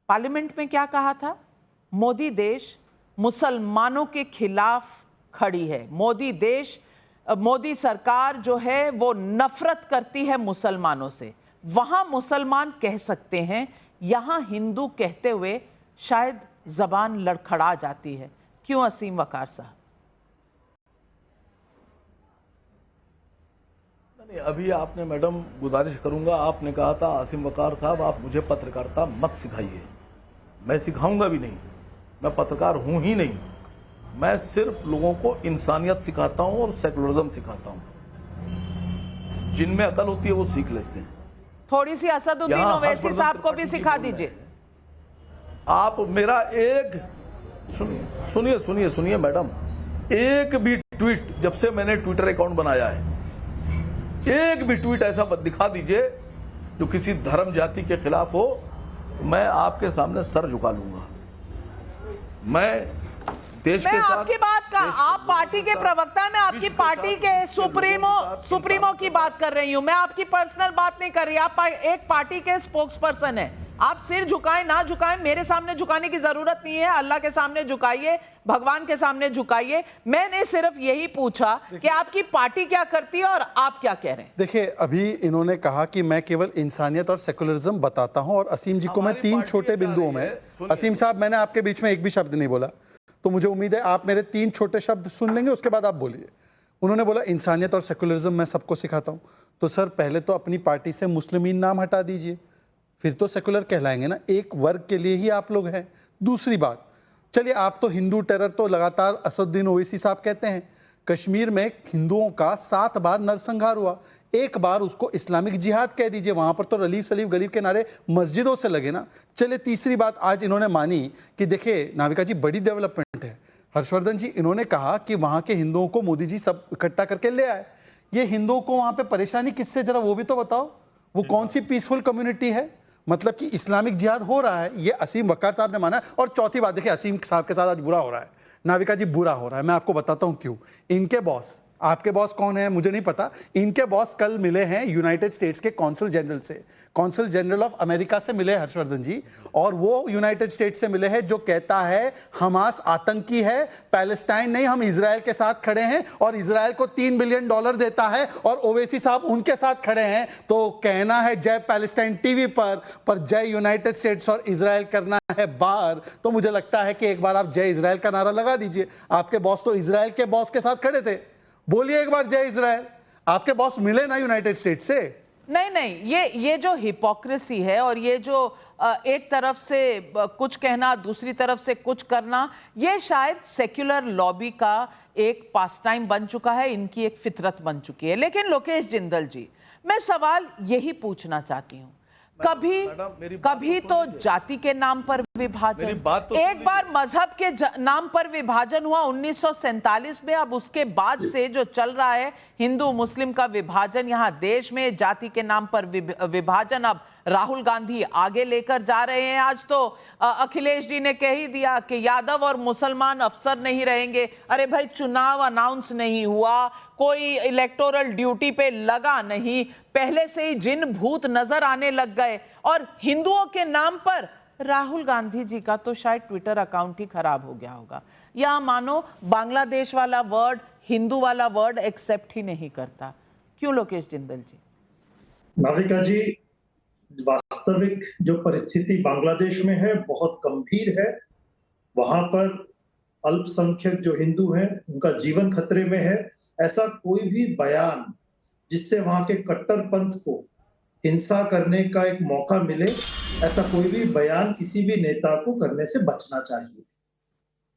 Parliament में क्या कहा था? मोदी देश मुसलमानों के खिलाफ खड़ी है। मोदी सरकार जो है वो नफरत करती है मुसलमानों से। वहां मुसलमान कह सकते हैं, यहां हिंदू कहते हुए शायद जबान लड़खड़ा जाती है। क्यों असीम वकार साहब? नहीं, अभी आपने, मैडम गुजारिश करूंगा, आपने कहा था असीम वकार साहब आप मुझे पत्रकारिता मत सिखाइए। मैं सिखाऊंगा भी नहीं, मैं पत्रकार हूं ही नहीं। मैं सिर्फ लोगों को इंसानियत सिखाता हूं और सेकुलरिज्म सिखाता हूं। जिनमें अकल होती है वो सीख लेते हैं। थोड़ी सी असदुद्दीन ओवैसी साहब को भी सिखा दीजिए। आप मेरा एक सुनिए मैडम, एक भी ट्वीट, जब से मैंने ट्विटर अकाउंट बनाया है, एक भी ट्वीट ऐसा दिखा दीजिए जो किसी धर्म जाति के खिलाफ हो, मैं आपके सामने सर झुका लूंगा। मैं देश के साथ, आपकी बात का, आप पार्टी के प्रवक्ता, मैं आपकी पार्टी के सुप्रीमो की बात कर रही हूं। मैं आपकी पर्सनल बात नहीं कर रही। आप एक पार्टी के स्पोक्स पर्सन है। आप सिर झुकाएं ना झुकाएं, मेरे सामने झुकाने की जरूरत नहीं है। अल्लाह के सामने झुकाइए, भगवान के सामने झुकाइए। मैंने सिर्फ यही पूछा कि आपकी पार्टी क्या करती है और आप क्या कह रहे हैं। देखिए, अभी इन्होंने कहा कि मैं केवल इंसानियत और सेकुलरिज्म बताता हूं, और असीम जी को मैं 3 छोटे बिंदुओं में, असीम साहब मैंने आपके बीच में एक भी शब्द नहीं बोला, तो मुझे उम्मीद है आप मेरे 3 छोटे शब्द सुन लेंगे, उसके बाद आप बोलिए। उन्होंने बोला इंसानियत और सेकुलरिज्म मैं सबको सिखाता हूं। तो सर, पहले तो अपनी पार्टी से मुस्लिमीन नाम हटा दीजिए, फिर तो सेकुलर कहलाएंगे ना। एक वर्ग के लिए ही आप लोग हैं। दूसरी बात, चलिए आप तो हिंदू टेरर तो लगातार असदुद्दीन ओवैसी साहब कहते हैं। कश्मीर में हिंदुओं का 7 बार नरसंहार हुआ, एक बार उसको इस्लामिक जिहाद कह दीजिए, वहां पर तो रलीफ सलीफ गरीब के नारे मस्जिदों से लगे ना। चलिए तीसरी बात आज इन्होंने मानी कि देखिए नाविका जी बड़ी डेवलपमेंट है। हर्षवर्धन जी, इन्होंने कहा कि वहां के हिंदुओं को मोदी जी सब इकट्ठा करके ले आए। ये हिंदुओं को वहां पे परेशानी किससे, जरा वो भी तो बताओ। वो कौन सी पीसफुल कम्युनिटी है? मतलब कि इस्लामिक जिहाद हो रहा है, ये असीम वकार साहब ने माना। और चौथी बात, देखिए असीम साहब के साथ आज बुरा हो रहा है, नाविका जी बुरा हो रहा है। मैं आपको बताता हूं क्यों। इनके बॉस, आपके बॉस कौन है मुझे नहीं पता, इनके बॉस कल मिले हैं यूनाइटेड स्टेट्स के कॉन्सल जनरल से, कॉन्सल जनरल ऑफ अमेरिका से मिले हर्षवर्धन जी। और वो यूनाइटेड स्टेट्स से मिले हैं जो कहता है हमास आतंकी है, पैलेस्टाइन नहीं, हम इजराइल के साथ खड़े हैं, और इजराइल को $3 बिलियन देता है, और ओवैसी साहब उनके साथ खड़े हैं। तो कहना है जय पैलेस्टाइन टीवी पर जय यूनाइटेड स्टेट्स और इजराइल करना है बाहर। तो मुझे लगता है कि एक बार आप जय इजराइल का नारा लगा दीजिए। आपके बॉस तो इजराइल के बॉस के साथ खड़े थे, बोलिए एक बार जय इजराइल। आपके बॉस मिले ना यूनाइटेड स्टेट्स से। नहीं, ये जो हिपोक्रेसी है और ये जो एक तरफ से कुछ कहना दूसरी तरफ से कुछ करना, ये शायद सेक्युलर लॉबी का एक पास टाइम बन चुका है, इनकी एक फितरत बन चुकी है। लेकिन लोकेश जिंदल जी, मैं सवाल यही पूछना चाहती हूं, कभी तो जाति के नाम पर विभाजन, एक बार मजहब के नाम पर विभाजन हुआ 1947 में। अब उसके बाद से जो चल रहा है हिंदू मुस्लिम का विभाजन यहां देश में, जाति के नाम पर विभाजन, अब राहुल गांधी आगे लेकर जा रहे हैं। आज तो अखिलेश जी ने कह ही दिया कि यादव और मुसलमान अफसर नहीं रहेंगे। अरे भाई, चुनाव अनाउंस नहीं हुआ, कोई इलेक्टोरल ड्यूटी पे लगा नहीं, पहले से ही जिन भूत नजर आने लग गए। और हिंदुओं के नाम पर राहुल गांधी जी का तो शायद ट्विटर अकाउंट ही खराब हो गया होगा, या मानो बांग्लादेश वाला वर्ड, हिंदू वाला वर्ड एक्सेप्ट ही नहीं करता। क्यों लोकेश जिंदल जी? नाविका जी, वास्तविक जो परिस्थिति बांग्लादेश में है बहुत गंभीर है। वहां पर अल्पसंख्यक जो हिंदू हैं उनका जीवन खतरे में है। ऐसा कोई भी बयान जिससे वहां के कट्टरपंथ को हिंसा करने का एक मौका मिले, ऐसा कोई भी बयान किसी भी नेता को करने से बचना चाहिए।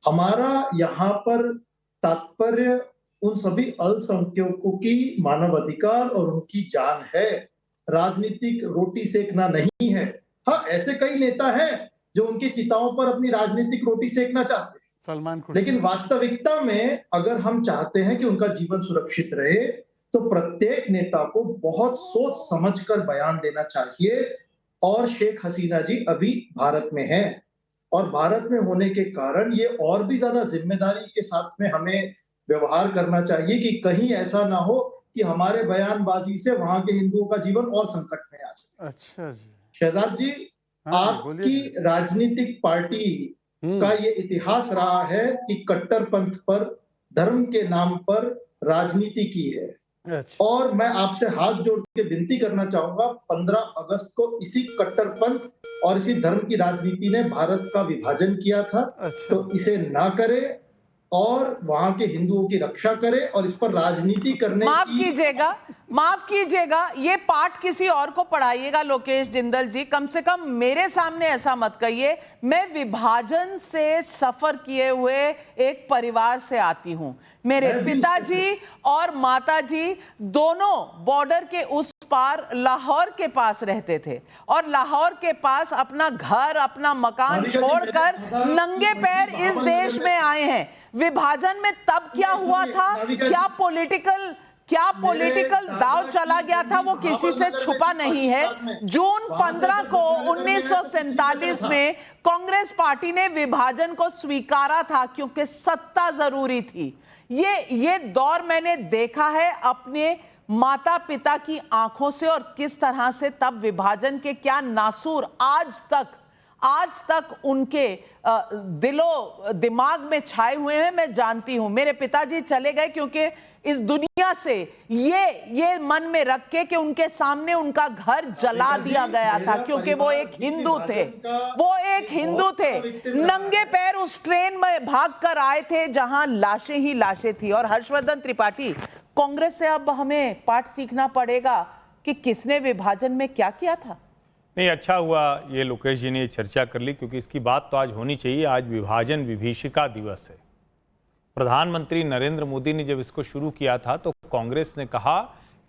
हमारा यहाँ पर तात्पर्य उन सभी अल्पसंख्यकों की मानवाधिकार और उनकी जान है, राजनीतिक रोटी सेकना नहीं है। हाँ, ऐसे कई नेता हैं जो उनकी चिताओं पर अपनी राजनीतिक रोटी सेकना चाहते हैं, सलमान खुर्शीद। लेकिन वास्तविकता में अगर हम चाहते हैं कि उनका जीवन सुरक्षित रहे तो प्रत्येक नेता को बहुत सोच समझकर बयान देना चाहिए। और शेख हसीना जी अभी भारत में हैं और भारत में होने के कारण ये और भी ज्यादा जिम्मेदारी के साथ में हमें व्यवहार करना चाहिए कि कहीं ऐसा ना हो कि हमारे बयानबाजी से वहां के हिंदुओं का जीवन और संकट में आ जाए। अच्छा जी, शहजाद जी, आपकी राजनीतिक पार्टी का ये इतिहास रहा है कि कट्टरपंथ पर, धर्म के नाम पर राजनीति की है। अच्छा। और मैं आपसे हाथ जोड़ के विनती करना चाहूंगा, 15 अगस्त को इसी कट्टरपंथ और इसी धर्म की राजनीति ने भारत का विभाजन किया था। अच्छा। तो इसे ना करे और वहां के हिंदुओं की रक्षा करे और इस पर राजनीति करने माफ कीजिएगा, ये पाठ किसी और को पढ़ाइएगा लोकेश जिंदल जी, कम से कम मेरे सामने ऐसा मत कहिए। मैं विभाजन से सफर किए हुए एक परिवार से आती हूं। मेरे पिताजी और माताजी दोनों बॉर्डर के उस पार लाहौर के पास रहते थे और लाहौर के पास अपना घर, अपना मकान छोड़कर नंगे पैर इस देश में आए हैं। विभाजन में तब क्या हुआ था, क्या पॉलिटिकल दाव चला गया था, वो किसी से छुपा नहीं है। जून 15 को 1947 में कांग्रेस पार्टी ने विभाजन को स्वीकारा था क्योंकि सत्ता जरूरी थी। ये दौर मैंने देखा है अपने माता पिता की आंखों से और किस तरह से तब विभाजन के क्या नासूर आज तक उनके दिलो दिमाग में छाए हुए हैं, मैं जानती हूं। मेरे पिताजी चले गए क्योंकि इस दुनिया से ये मन में रख के कि उनके सामने उनका घर जला दिया गया था क्योंकि वो एक हिंदू थे। नंगे पैर उस ट्रेन में भागकर आए थे जहां लाशें ही लाशें थी। और हर्षवर्धन त्रिपाठी, कांग्रेस से अब हमें पाठ सीखना पड़ेगा कि किसने विभाजन में क्या किया था। नहीं, अच्छा हुआ ये लोकेश जी ने ये चर्चा कर ली, क्योंकि इसकी बात तो आज होनी चाहिए। आज विभाजन विभीषिका दिवस है। प्रधानमंत्री नरेंद्र मोदी ने जब इसको शुरू किया था तो कांग्रेस ने कहा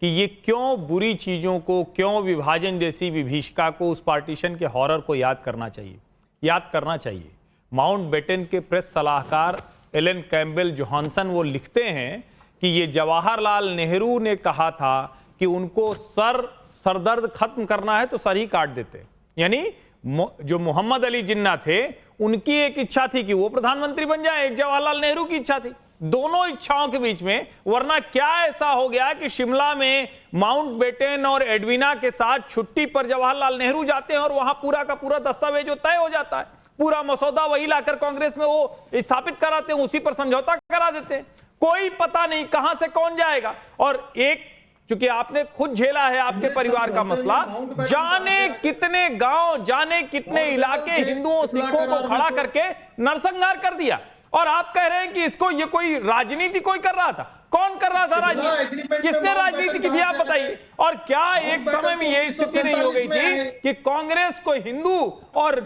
कि ये क्यों बुरी चीजों को, क्यों विभाजन जैसी विभीषिका को, उस पार्टीशन के हॉरर को याद करना चाहिए। माउंटबेटन के प्रेस सलाहकार एलन कैम्पबेल जोहानसन वो लिखते हैं कि ये जवाहरलाल नेहरू ने कहा था कि उनको सरदर्द खत्म करना है तो सर ही काट देते। यानी जो मोहम्मद अली जिन्ना थे उनकी एक इच्छा थी कि वो प्रधानमंत्री बन जाए, एक जवाहरलाल नेहरू की इच्छा थी। दोनों इच्छाओं के बीच में, वरना क्या ऐसा हो गया कि शिमला में माउंटबेटन और एडविना के साथ छुट्टी पर जवाहरलाल नेहरू जाते हैं और वहां पूरा का पूरा दस्तावेज तय हो जाता है, पूरा मसौदा वही लाकर कांग्रेस में वो स्थापित कराते हैं, उसी पर समझौता करा देते हैं। कोई पता नहीं कहां से कौन जाएगा। और एक, चूंकि आपने खुद झेला है आपके परिवार का मसला, जाने कितने गांव, जाने कितने इलाके हिंदुओं सिखों को खड़ा करके नरसंहार कर दिया। और आप कह रहे हैं कि इसको ये कोई राजनीति कोई कर रहा था। कौन कर रहा था राजनीति? किसने राजनीति की थी आप बताइए। और क्या एक समय में यही स्थिति नहीं हो गई थी कि कांग्रेस को हिंदू और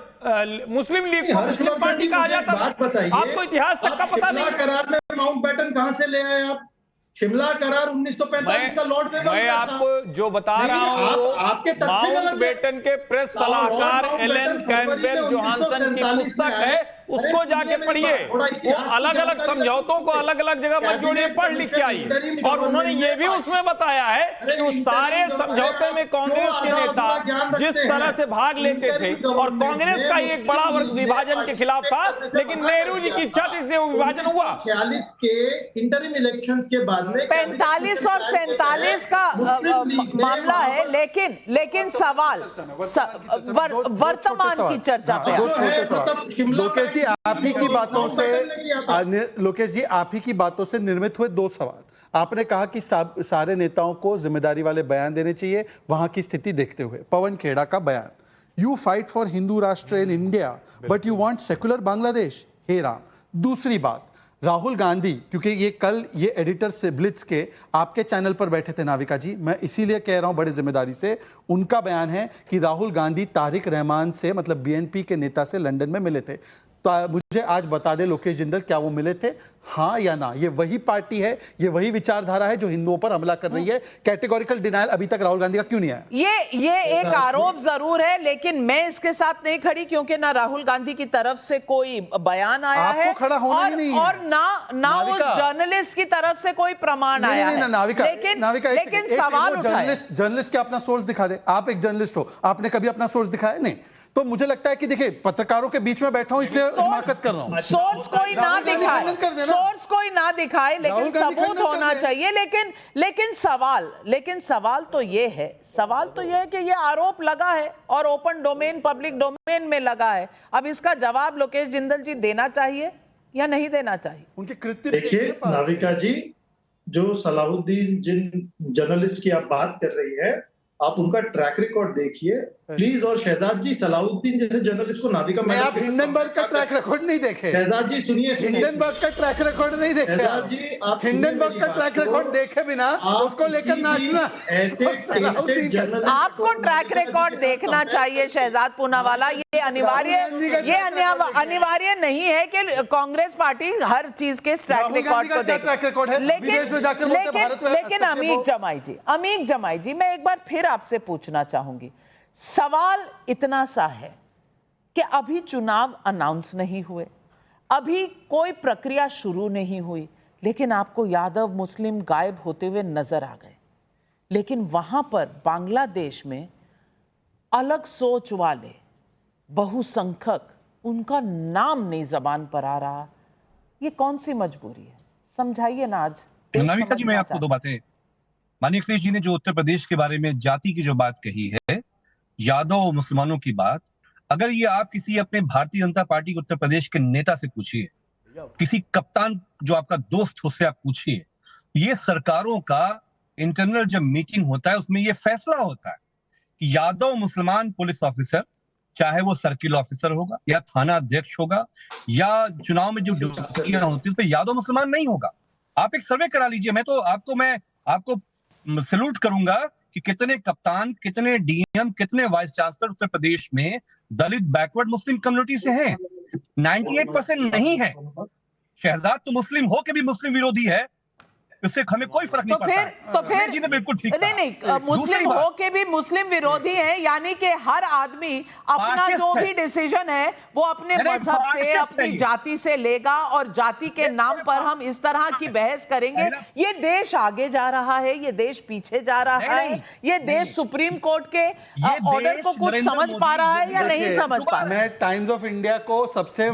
मुस्लिम लीग को मुस्लिम पार्टी कहा जाता था? आपको इतिहास तक का पता नहीं। करार में माउंटबेटन कहां से ले आए आप? शिमला करार 1945 का लॉर्ड वेबल। मैं आपको जो बता रहा हूं, आपके माउंटबेटन के प्रेस सलाहकार एलन कैम्पबेल जोहानसन की पुस्तक है, उसको जाके पढ़िए। वो अलग अलग समझौतों को अलग अलग जगह पर जोड़िए, पढ़ लिख के आइए। और उन्होंने ये भी उसमें बताया है कि उस सारे समझौते में कांग्रेस के नेता जिस तरह से भाग लेते थे, और कांग्रेस का ही एक बड़ा वर्ग विभाजन के खिलाफ था, लेकिन नेहरू जी की इच्छा थी इसलिए वो विभाजन हुआ। 46 के इंटरिम इलेक्शंस के बाद में 45 और 47 का मामला है, लेकिन सवाल वर्तमान की चर्चा पे लोकेश जी आप ही की बातों से निर्मित हुए दो सवाल। आपने कहा कि सारे नेताओं को जिम्मेदारी वाले बयान देने चाहिए वहां की स्थिति देखते हुए। पवन खेड़ा का बयान, you fight for Hindu rashtra in India but you want secular Bangladesh. हे राम। दूसरी बात, राहुल गांधी, क्योंकि ये कल ये एडिटर से ब्लिट्स के आपके चैनल पर बैठे थे नाविका जी, मैं इसीलिए कह रहा हूं बड़े जिम्मेदारी से, उनका बयान है कि राहुल गांधी तारिक रहमान से मतलब बीएनपी के नेता से लंदन में मिले थे। तो मुझे आज बता दे लोकेश जिंदल, क्या वो मिले थे, हाँ या ना? ये वही पार्टी है, ये वही विचारधारा है जो हिंदुओं पर हमला कर रही है। कैटेगोरिकल डिनायल अभी तक राहुल गांधी का क्यों नहीं आया? ये एक आरोप जरूर है, लेकिन मैं इसके साथ नहीं खड़ी, क्योंकि ना राहुल गांधी की तरफ से कोई बयान आया है, आपको खड़ा होना ही नहीं है। और ना उस जर्नलिस्ट की तरफ से कोई प्रमाण आया है। लेकिन सवाल जर्नलिस्ट क्या अपना सोर्स दिखा दे? आप एक जर्नलिस्ट हो, आपने कभी अपना सोर्स दिखाया? नहीं। तो मुझे लगता है कि देखिए, पत्रकारों के बीच में बैठा हूं इसलिए हिमाकत कर रहा हूं। सोर्स कोई ना दिखाए, लेकिन सबूत होना चाहिए। लेकिन सवाल तो ये है कि ये आरोप लगा है और ओपन डोमेन, पब्लिक डोमेन में लगा है। अब इसका जवाब लोकेश जिंदल जी देना चाहिए या नहीं देना चाहिए? उनके कृत्य देखिए नाविका जी, जो सलाहुद्दीन जिन जर्नलिस्ट की आप बात कर रही है, आप उनका ट्रैक रिकॉर्ड देखिए प्लीज। और शहजाद जी, सलाहुद्दीन जैसे जर्नलिस्ट को नाविका में आप हिंडनबर्ग का ट्रैक रिकॉर्ड नहीं देखे? शहजाद जी सुनिए, हिंडनबर्ग का ट्रैक रिकॉर्ड नहीं देखे? शहजाद जी, आप हिंडनबर्ग का ट्रैक रिकॉर्ड देखे बिना उसको लेकर नाचना? आपको ट्रैक रिकॉर्ड देखना चाहिए शहजाद पूनावाला। ये अनिवार्य नहीं है कि कांग्रेस पार्टी हर चीज के ट्रैक रिकॉर्ड को देखे। लेकिन अमीक जमाई जी, मैं एक बार फिर आपसे पूछना चाहूंगी, सवाल इतना सा है कि अभी चुनाव अनाउंस नहीं हुए, अभी कोई प्रक्रिया शुरू नहीं हुई, लेकिन आपको यादव मुस्लिम गायब होते हुए नजर आ गए। लेकिन वहां पर बांग्लादेश में अलग सोच वाले बहुसंख्यक, उनका नाम नहीं जबान पर आ रहा। ये कौन सी मजबूरी है? समझाइए ना। आज नाविका जी, मैं आपको दो बातें, माननीय अखिलेश जी ने जो उत्तर प्रदेश के बारे में जाति की जो बात कही है, यादव और मुसलमानों की बात, अगर ये आप किसी अपने भारतीय जनता पार्टी के उत्तर प्रदेश के नेता से पूछिए, किसी कप्तान जो आपका दोस्त हो उससे आप पूछिए, ये सरकारों का इंटरनल जब मीटिंग होता है उसमें ये फैसला होता है कि यादव मुसलमान पुलिस ऑफिसर, चाहे वो सर्किल ऑफिसर होगा या थाना अध्यक्ष होगा या चुनाव में जो ड्यूटियां होती है उस पर यादव मुसलमान नहीं होगा। आप एक सर्वे करा लीजिए, मैं आपको सैल्यूट करूंगा कि कितने कप्तान, कितने डीएम, कितने वाइस चांसलर उत्तर प्रदेश में दलित बैकवर्ड मुस्लिम कम्युनिटी से हैं। 98% नहीं है। शहजाद तो मुस्लिम हो के भी मुस्लिम विरोधी है, उससे हमें कोई फर्क नहीं पड़ता। तो फिर जी ने बिल्कुल ठीक कहा। नहीं, मुस्लिम हो के भी मुस्लिम विरोधी है, यानी कि हर आदमी अपना जो भी डिसीजन है वो अपने मजहब से, अपनी जाति से लेगा, और जाति के नाम पर हम इस तरह की बहस करेंगे। ये देश आगे जा रहा है, ये देश पीछे जा रहा है, ये देश सुप्रीम कोर्ट के ऑर्डर को कुछ समझ पा रहा है या नहीं समझ पा रहा है? मैं टाइम्स ऑफ इंडिया को सबसे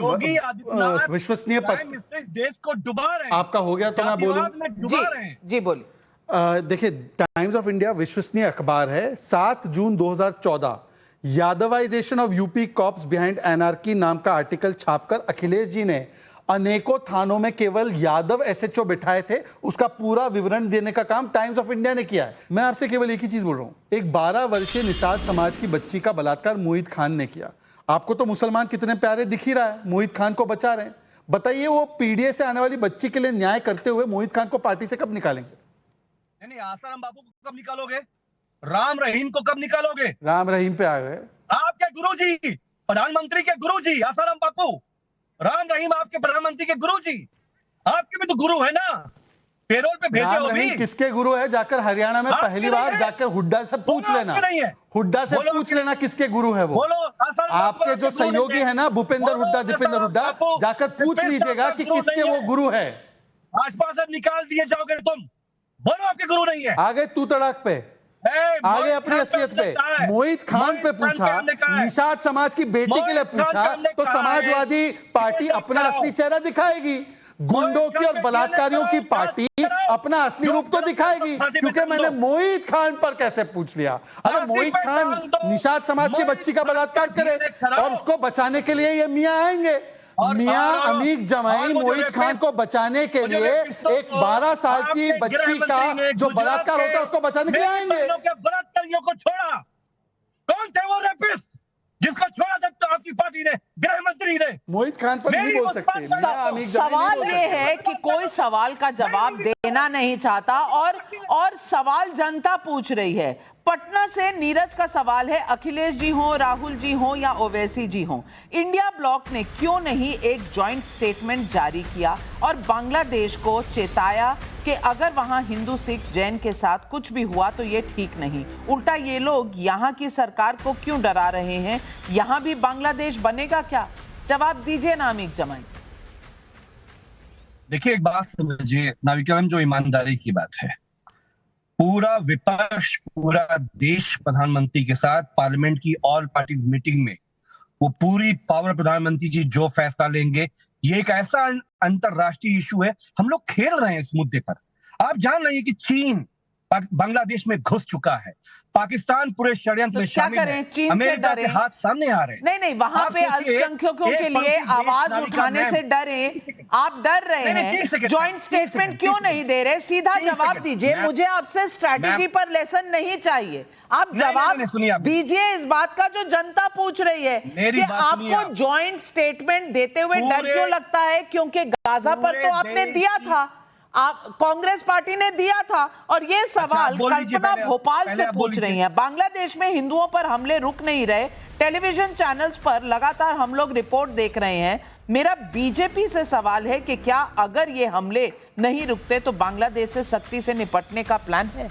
विश्वसनीय देश को डुबा रहे हैं। आपका हो गया तो मैं बोलूं? जी बोलिए। देखिए, टाइम्स ऑफ इंडिया विश्वसनीय अखबार है। 7 जून 2014 यादवाइजेशन ऑफ यूपी कॉप्स बिहाइंड एनआरकी नाम का आर्टिकल छापकर अखिलेश जी ने अनेकों थानों में केवल यादव एसएचओ बिठाए थे, उसका पूरा विवरण देने का काम टाइम्स ऑफ इंडिया ने किया है। मैं आपसे केवल एक ही चीज बोल रहा हूं, एक 12 वर्षीय निषाद समाज की बच्ची का बलात्कार मोहित खान ने किया। आपको तो मुसलमान कितने प्यारे दिख ही रहा है, मोहित खान को बचा रहे हैं। बताइए, वो पीडीए से आने वाली बच्ची के लिए न्याय करते हुए मोहित खान को पार्टी से कब निकालेंगे? नहीं, आसाराम बापू को कब निकालोगे? राम रहीम को कब निकालोगे? राम रहीम पे आ गए आपके गुरुजी, प्रधानमंत्री के गुरुजी आसाराम बापू। राम रहीम आपके प्रधानमंत्री के गुरुजी, आपके भी तो गुरु है ना, पेरोल पे भेजे हो भी। किसके गुरु है? जाकर हरियाणा में पहली बार जाकर हुड्डा से पूछ लेना, हुड्डा से पूछ लेना किसके गुरु है वो। आपके जो सहयोगी है ना, भूपेंद्र हुड्डा, दीपेंद्र हुड्डा, जाकर पूछ लीजिएगा कि किसके वो गुरु है। आश्वासन निकाल दिए जाओगे तुम, बोलो आपके गुरु नहीं है। आ गए तू तड़ाक पे, आगे अपनी असलियत पे। मोहित खान पे पूछा, निषाद समाज की बेटी के लिए पूछा, तो समाजवादी पार्टी अपना असली चेहरा दिखाएगी। गुंडों की और बलात्कारियों की पार्टी अपना असली रूप तो दिखाएगी, क्योंकि मैंने मोहित खान पर कैसे पूछ लिया। अगर मोहित खान निषाद समाज की बच्ची का बलात्कार करे और उसको बचाने के लिए ये मियां आएंगे, मियां अमीक जमाई मोहित खान को बचाने के लिए एक 12 साल की बच्ची का जो बलात्कार होता है उसको बचाने के लिए आएंगे। बलात्कारियों को छोड़ा, कौन थे वो रेपिस्ट जिसको छोड़ा था आपकी पार्टी ने, गृह मंत्री ने? मोहित खान पर नहीं बोल सकते। मियां अमीर जमाई नहीं सवाल बोल ये सकते। है कि कोई सवाल का जवाब देना नहीं चाहता और सवाल जनता पूछ रही है। पटना से नीरज का सवाल है, अखिलेश जी हो, राहुल जी हो या ओवैसी जी हो, इंडिया ब्लॉक ने क्यों नहीं एक जॉइंट स्टेटमेंट जारी किया और बांग्लादेश को चेताया कि अगर वहां हिंदू सिख जैन के साथ कुछ भी हुआ तो ये ठीक नहीं। उल्टा ये लोग यहाँ की सरकार को क्यों डरा रहे हैं? यहाँ भी बांग्लादेश बनेगा क्या? जवाब दीजिए नामिक जमाई। देखिए, एक बात समझिए नाविकरम, जो ईमानदारी की बात है, पूरा विपक्ष, पूरा देश प्रधानमंत्री के साथ पार्लियामेंट की ऑल पार्टीज मीटिंग में वो पूरी पावर प्रधानमंत्री जी जो फैसला लेंगे, ये एक ऐसा अंतरराष्ट्रीय इशू है, हम लोग खेल रहे हैं इस मुद्दे पर। आप जान रहे हैं कि चीन बांग्लादेश में घुस चुका है, पाकिस्तान पूरे षड्यंत्र में शामिल है, अमेरिका के हाथ सामने आ रहे हैं। नहीं, वहां पे अल्पसंख्यकों के लिए आवाज उठाने से डरे, आप डर रहे हैं, जॉइंट स्टेटमेंट क्यों नहीं दे रहे? सीधा जवाब दीजिए। मुझे आपसे स्ट्रैटेजी पर लेसन नहीं चाहिए, आप जवाब दीजिए इस बात का जो जनता पूछ रही है कि आपको जॉइंट स्टेटमेंट देते हुए डर क्यों लगता है? क्योंकि गाजा पर तो आपने दिया था, आप कांग्रेस पार्टी ने दिया था। और ये सवाल कल्पना भोपाल से पूछ रही हैं। बांग्लादेश में हिंदुओं पर हमले रुक नहीं रहे, टेलीविजन चैनल्स पर लगातार हम लोग रिपोर्ट देख रहे हैं। मेरा बीजेपी से सवाल है कि क्या अगर ये हमले नहीं रुकते तो बांग्लादेश से सख्ती से निपटने का प्लान है?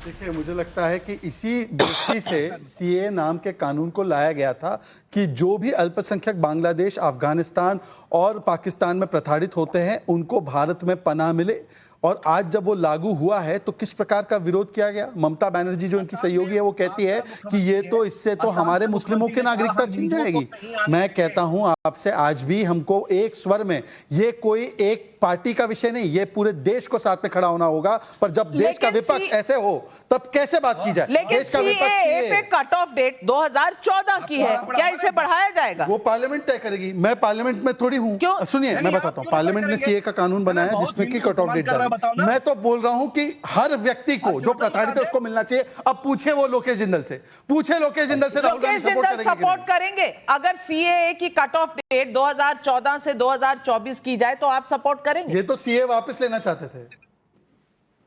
देखिए, मुझे लगता है कि इसी दृष्टि से सीए नाम के कानून को लाया गया था कि जो भी अल्पसंख्यक बांग्लादेश, अफगानिस्तान और पाकिस्तान में प्रताड़ित होते हैं उनको भारत में पनाह मिले। और आज जब वो लागू हुआ है तो किस प्रकार का विरोध किया गया? ममता बनर्जी जो इनकी सहयोगी है वो कहती है कि ये तो इससे तो हमारे मुस्लिमों की नागरिकता छीन जाएगी। मैं कहता हूं आपसे, आज भी हमको एक स्वर में, ये कोई एक पार्टी का विषय नहीं, ये पूरे देश को साथ में खड़ा होना होगा। पर जब देश का विपक्ष ऐसे हो तब कैसे बात की जाए? लेकिन सीएए पे कट ऑफ डेट 2014 की है, क्या इसे बढ़ाया जाएगा? वो पार्लियामेंट तय करेगी, मैं पार्लियामेंट में थोड़ी हूँ। सुनिए, मैं बताता हूँ, पार्लियामेंट ने सीए का कानून बनाया जिसमें कि कट ऑफ डेट डाली। मैं तो बोल रहा हूं कि हर व्यक्ति को जो प्रताड़ित है उसको मिलना चाहिए। अब पूछे वो लोकेश जिंदल से, पूछे लोकेश जिंदल से, लोकेश जिंदल सपोर्ट करेंगे अगर सीएए की कट ऑफ डेट 2014 से 2024 की जाए तो आप सपोर्ट करेंगे? ये तो सीए वापस लेना चाहते थे।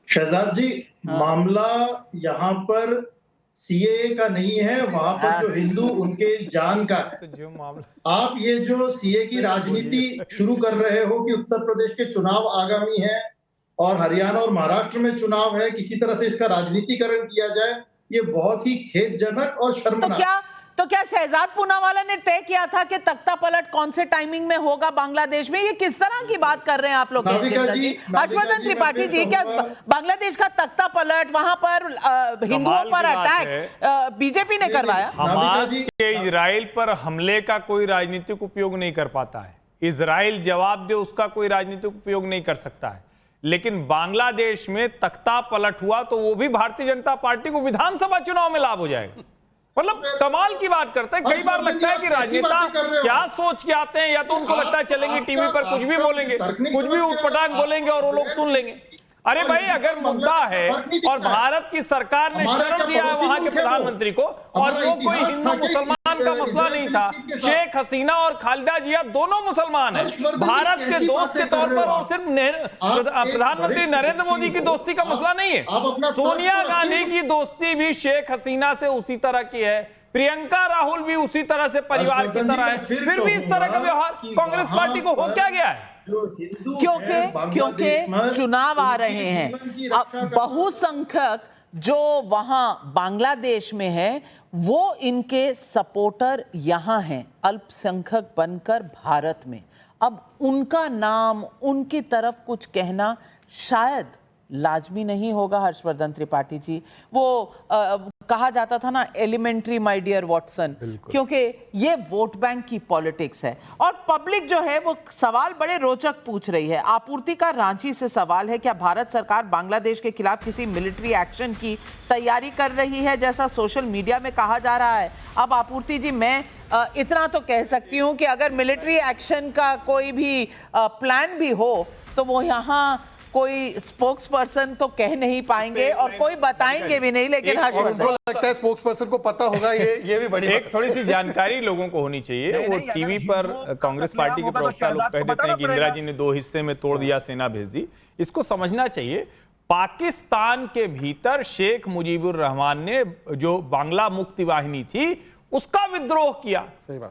शहजाद जी, मामला यहाँ पर सीए का नहीं है, वहां पर जो हिंदू उनके जान का है। जो मामला, आप ये जो सीए की राजनीति शुरू कर रहे हो कि उत्तर प्रदेश के चुनाव आगामी है और हरियाणा और महाराष्ट्र में चुनाव है, किसी तरह से इसका राजनीतिकरण किया जाए, ये बहुत ही खेदजनक और शर्मनाक। तो क्या शहजाद पूनावाला ने तय किया था कि तख्ता पलट कौन से टाइमिंग में होगा बांग्लादेश में? ये किस तरह की बात कर रहे हैं आप लोग? हर्षवर्धन त्रिपाठी जी, क्या बांग्लादेश का तख्ता पलट, वहां पर हिंदुओं पर अटैक बीजेपी ने करवाया? हमास के इजराइल पर हमले का कोई राजनीतिक उपयोग नहीं कर पाता है। इजराइल जवाब दे उसका कोई राजनीतिक उपयोग नहीं कर सकता है। लेकिन बांग्लादेश में तख्ता पलट हुआ तो वो भी भारतीय जनता पार्टी को विधानसभा चुनाव में लाभ हो जाएगा। मतलब कमाल की बात करते हैं। कई बार लगता है कि राजनेता क्या सोच के आते हैं, या तो उनको लगता है चलेंगे टीवी पर कुछ भी बोलेंगे, कुछ भी उटपटांग बोलेंगे और वो लोग सुन लेंगे। अरे भाई, अगर मुद्दा है और भारत की सरकार ने शरण दिया है वहां के प्रधानमंत्री को, और वो कोई हिंदू मुसलमान का मसला नहीं था, शेख हसीना और खालिदा जिया दोनों मुसलमान हैं, भारत के दोस्त के तौर पर, और सिर्फ प्रधानमंत्री नरेंद्र मोदी की दोस्ती का मसला नहीं है, सोनिया गांधी की दोस्ती भी शेख हसीना से उसी तरह की है, प्रियंका राहुल भी उसी तरह से परिवार की तरह है। फिर भी इस तरह का व्यवहार कांग्रेस पार्टी को हो क्या गया है? क्योंकि चुनाव आ रहे हैं। बहुसंख्यक जो वहां बांग्लादेश में है वो इनके सपोर्टर यहां हैं, अल्पसंख्यक बनकर भारत में। अब उनका नाम, उनकी तरफ कुछ कहना शायद लाजमी नहीं होगा हर्षवर्धन त्रिपाठी जी। वो कहा जाता था ना, एलिमेंट्री माय डियर वॉटसन, क्योंकि ये वोट बैंक की पॉलिटिक्स है। और पब्लिक जो है वो सवाल बड़े रोचक पूछ रही है। आपूर्ति का रांची से सवाल है, क्या भारत सरकार बांग्लादेश के खिलाफ किसी मिलिट्री एक्शन की तैयारी कर रही है जैसा सोशल मीडिया में कहा जा रहा है? अब आपूर्ति जी, मैं इतना तो कह सकती हूँ कि अगर मिलिट्री एक्शन का कोई भी प्लान भी हो तो वो यहाँ कोई स्पोक्स पर्सन तो कह नहीं पाएंगे और कोई बताएंगे भी नहीं, लेकिन हर्षवर्धन लगता है स्पोक्स पर्सन को पता होगा, ये भी बड़ी एक थोड़ी सी जानकारी लोगों को होनी चाहिए। वो टीवी पर कांग्रेस पार्टी के प्रवक्ता लोग कह देते हैं कि इंदिरा जी ने 2 हिस्से में तोड़ दिया, सेना भेज दी। इसको समझना चाहिए, पाकिस्तान के भीतर शेख मुजीबुर रहमान ने जो बांग्ला मुक्ति वाहिनी थी उसका विद्रोह किया,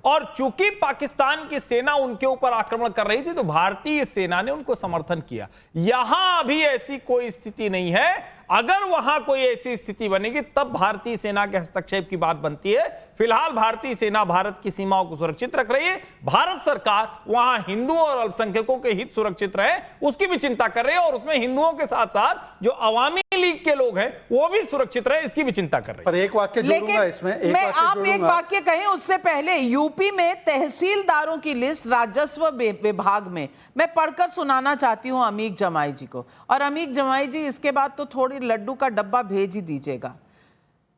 और चूंकि पाकिस्तान की सेना उनके ऊपर आक्रमण कर रही थी तो भारतीय सेना ने उनको समर्थन किया। यहां अभी ऐसी कोई स्थिति नहीं है। अगर वहां कोई ऐसी स्थिति बनेगी तब भारतीय सेना के हस्तक्षेप की बात बनती है। फिलहाल भारतीय सेना भारत की सीमाओं को सुरक्षित रख रही है। भारत सरकार वहां हिंदुओं और अल्पसंख्यकों के हित सुरक्षित रहे उसकी भी चिंता कर रही है, और उसमें हिंदुओं के साथ साथ जो अवामी लीग के लोग हैं वो भी सुरक्षित रहे इसकी भी चिंता कर रही है। पर एक वाक्य जोड़ूंगा इसमें, मैं आप एक वाक्य कहें उससे पहले, यूपी में तहसीलदारों की लिस्ट राजस्व विभाग में मैं पढ़कर सुनाना चाहती हूं अमीक जमाई जी को। और अमीक जमाई जी इसके बाद तो थोड़ी लड्डू का डब्बा भेज ही दीजिएगा।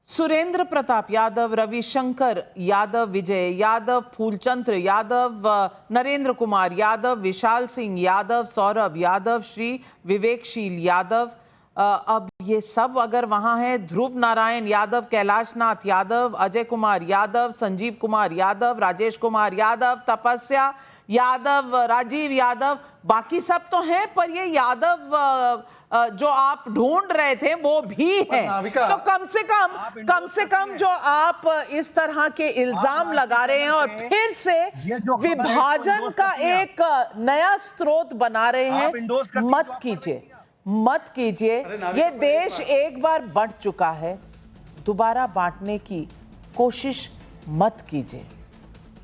सुरेंद्र प्रताप यादव, रविशंकर यादव, विजय यादव, फूलचंद्र यादव, नरेंद्र कुमार यादव, विशाल सिंह यादव, सौरभ यादव, श्री विवेकशील यादव, अब ये सब अगर वहां है, ध्रुव नारायण यादव, कैलाशनाथ यादव, अजय कुमार यादव, संजीव कुमार यादव, राजेश कुमार यादव, तपस्या यादव, राजीव यादव, बाकी सब तो हैं, पर ये यादव जो आप ढूंढ रहे थे वो भी है। तो कम से कम जो आप इस तरह के इल्जाम लगा रहे हैं और फिर से विभाजन का एक नया स्रोत बना रहे हैं, मत कीजिए। ये देश एक बार बंट चुका है, दोबारा बांटने की कोशिश मत कीजिए।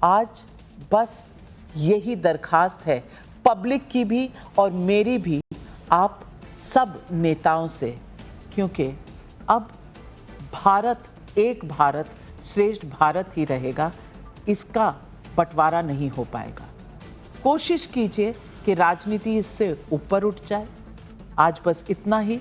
आज बस यही दरखास्त है पब्लिक की भी और मेरी भी, आप सब नेताओं से, क्योंकि अब भारत एक भारत श्रेष्ठ भारत ही रहेगा, इसका बंटवारा नहीं हो पाएगा। कोशिश कीजिए कि राजनीति इससे ऊपर उठ जाए। आज बस इतना ही।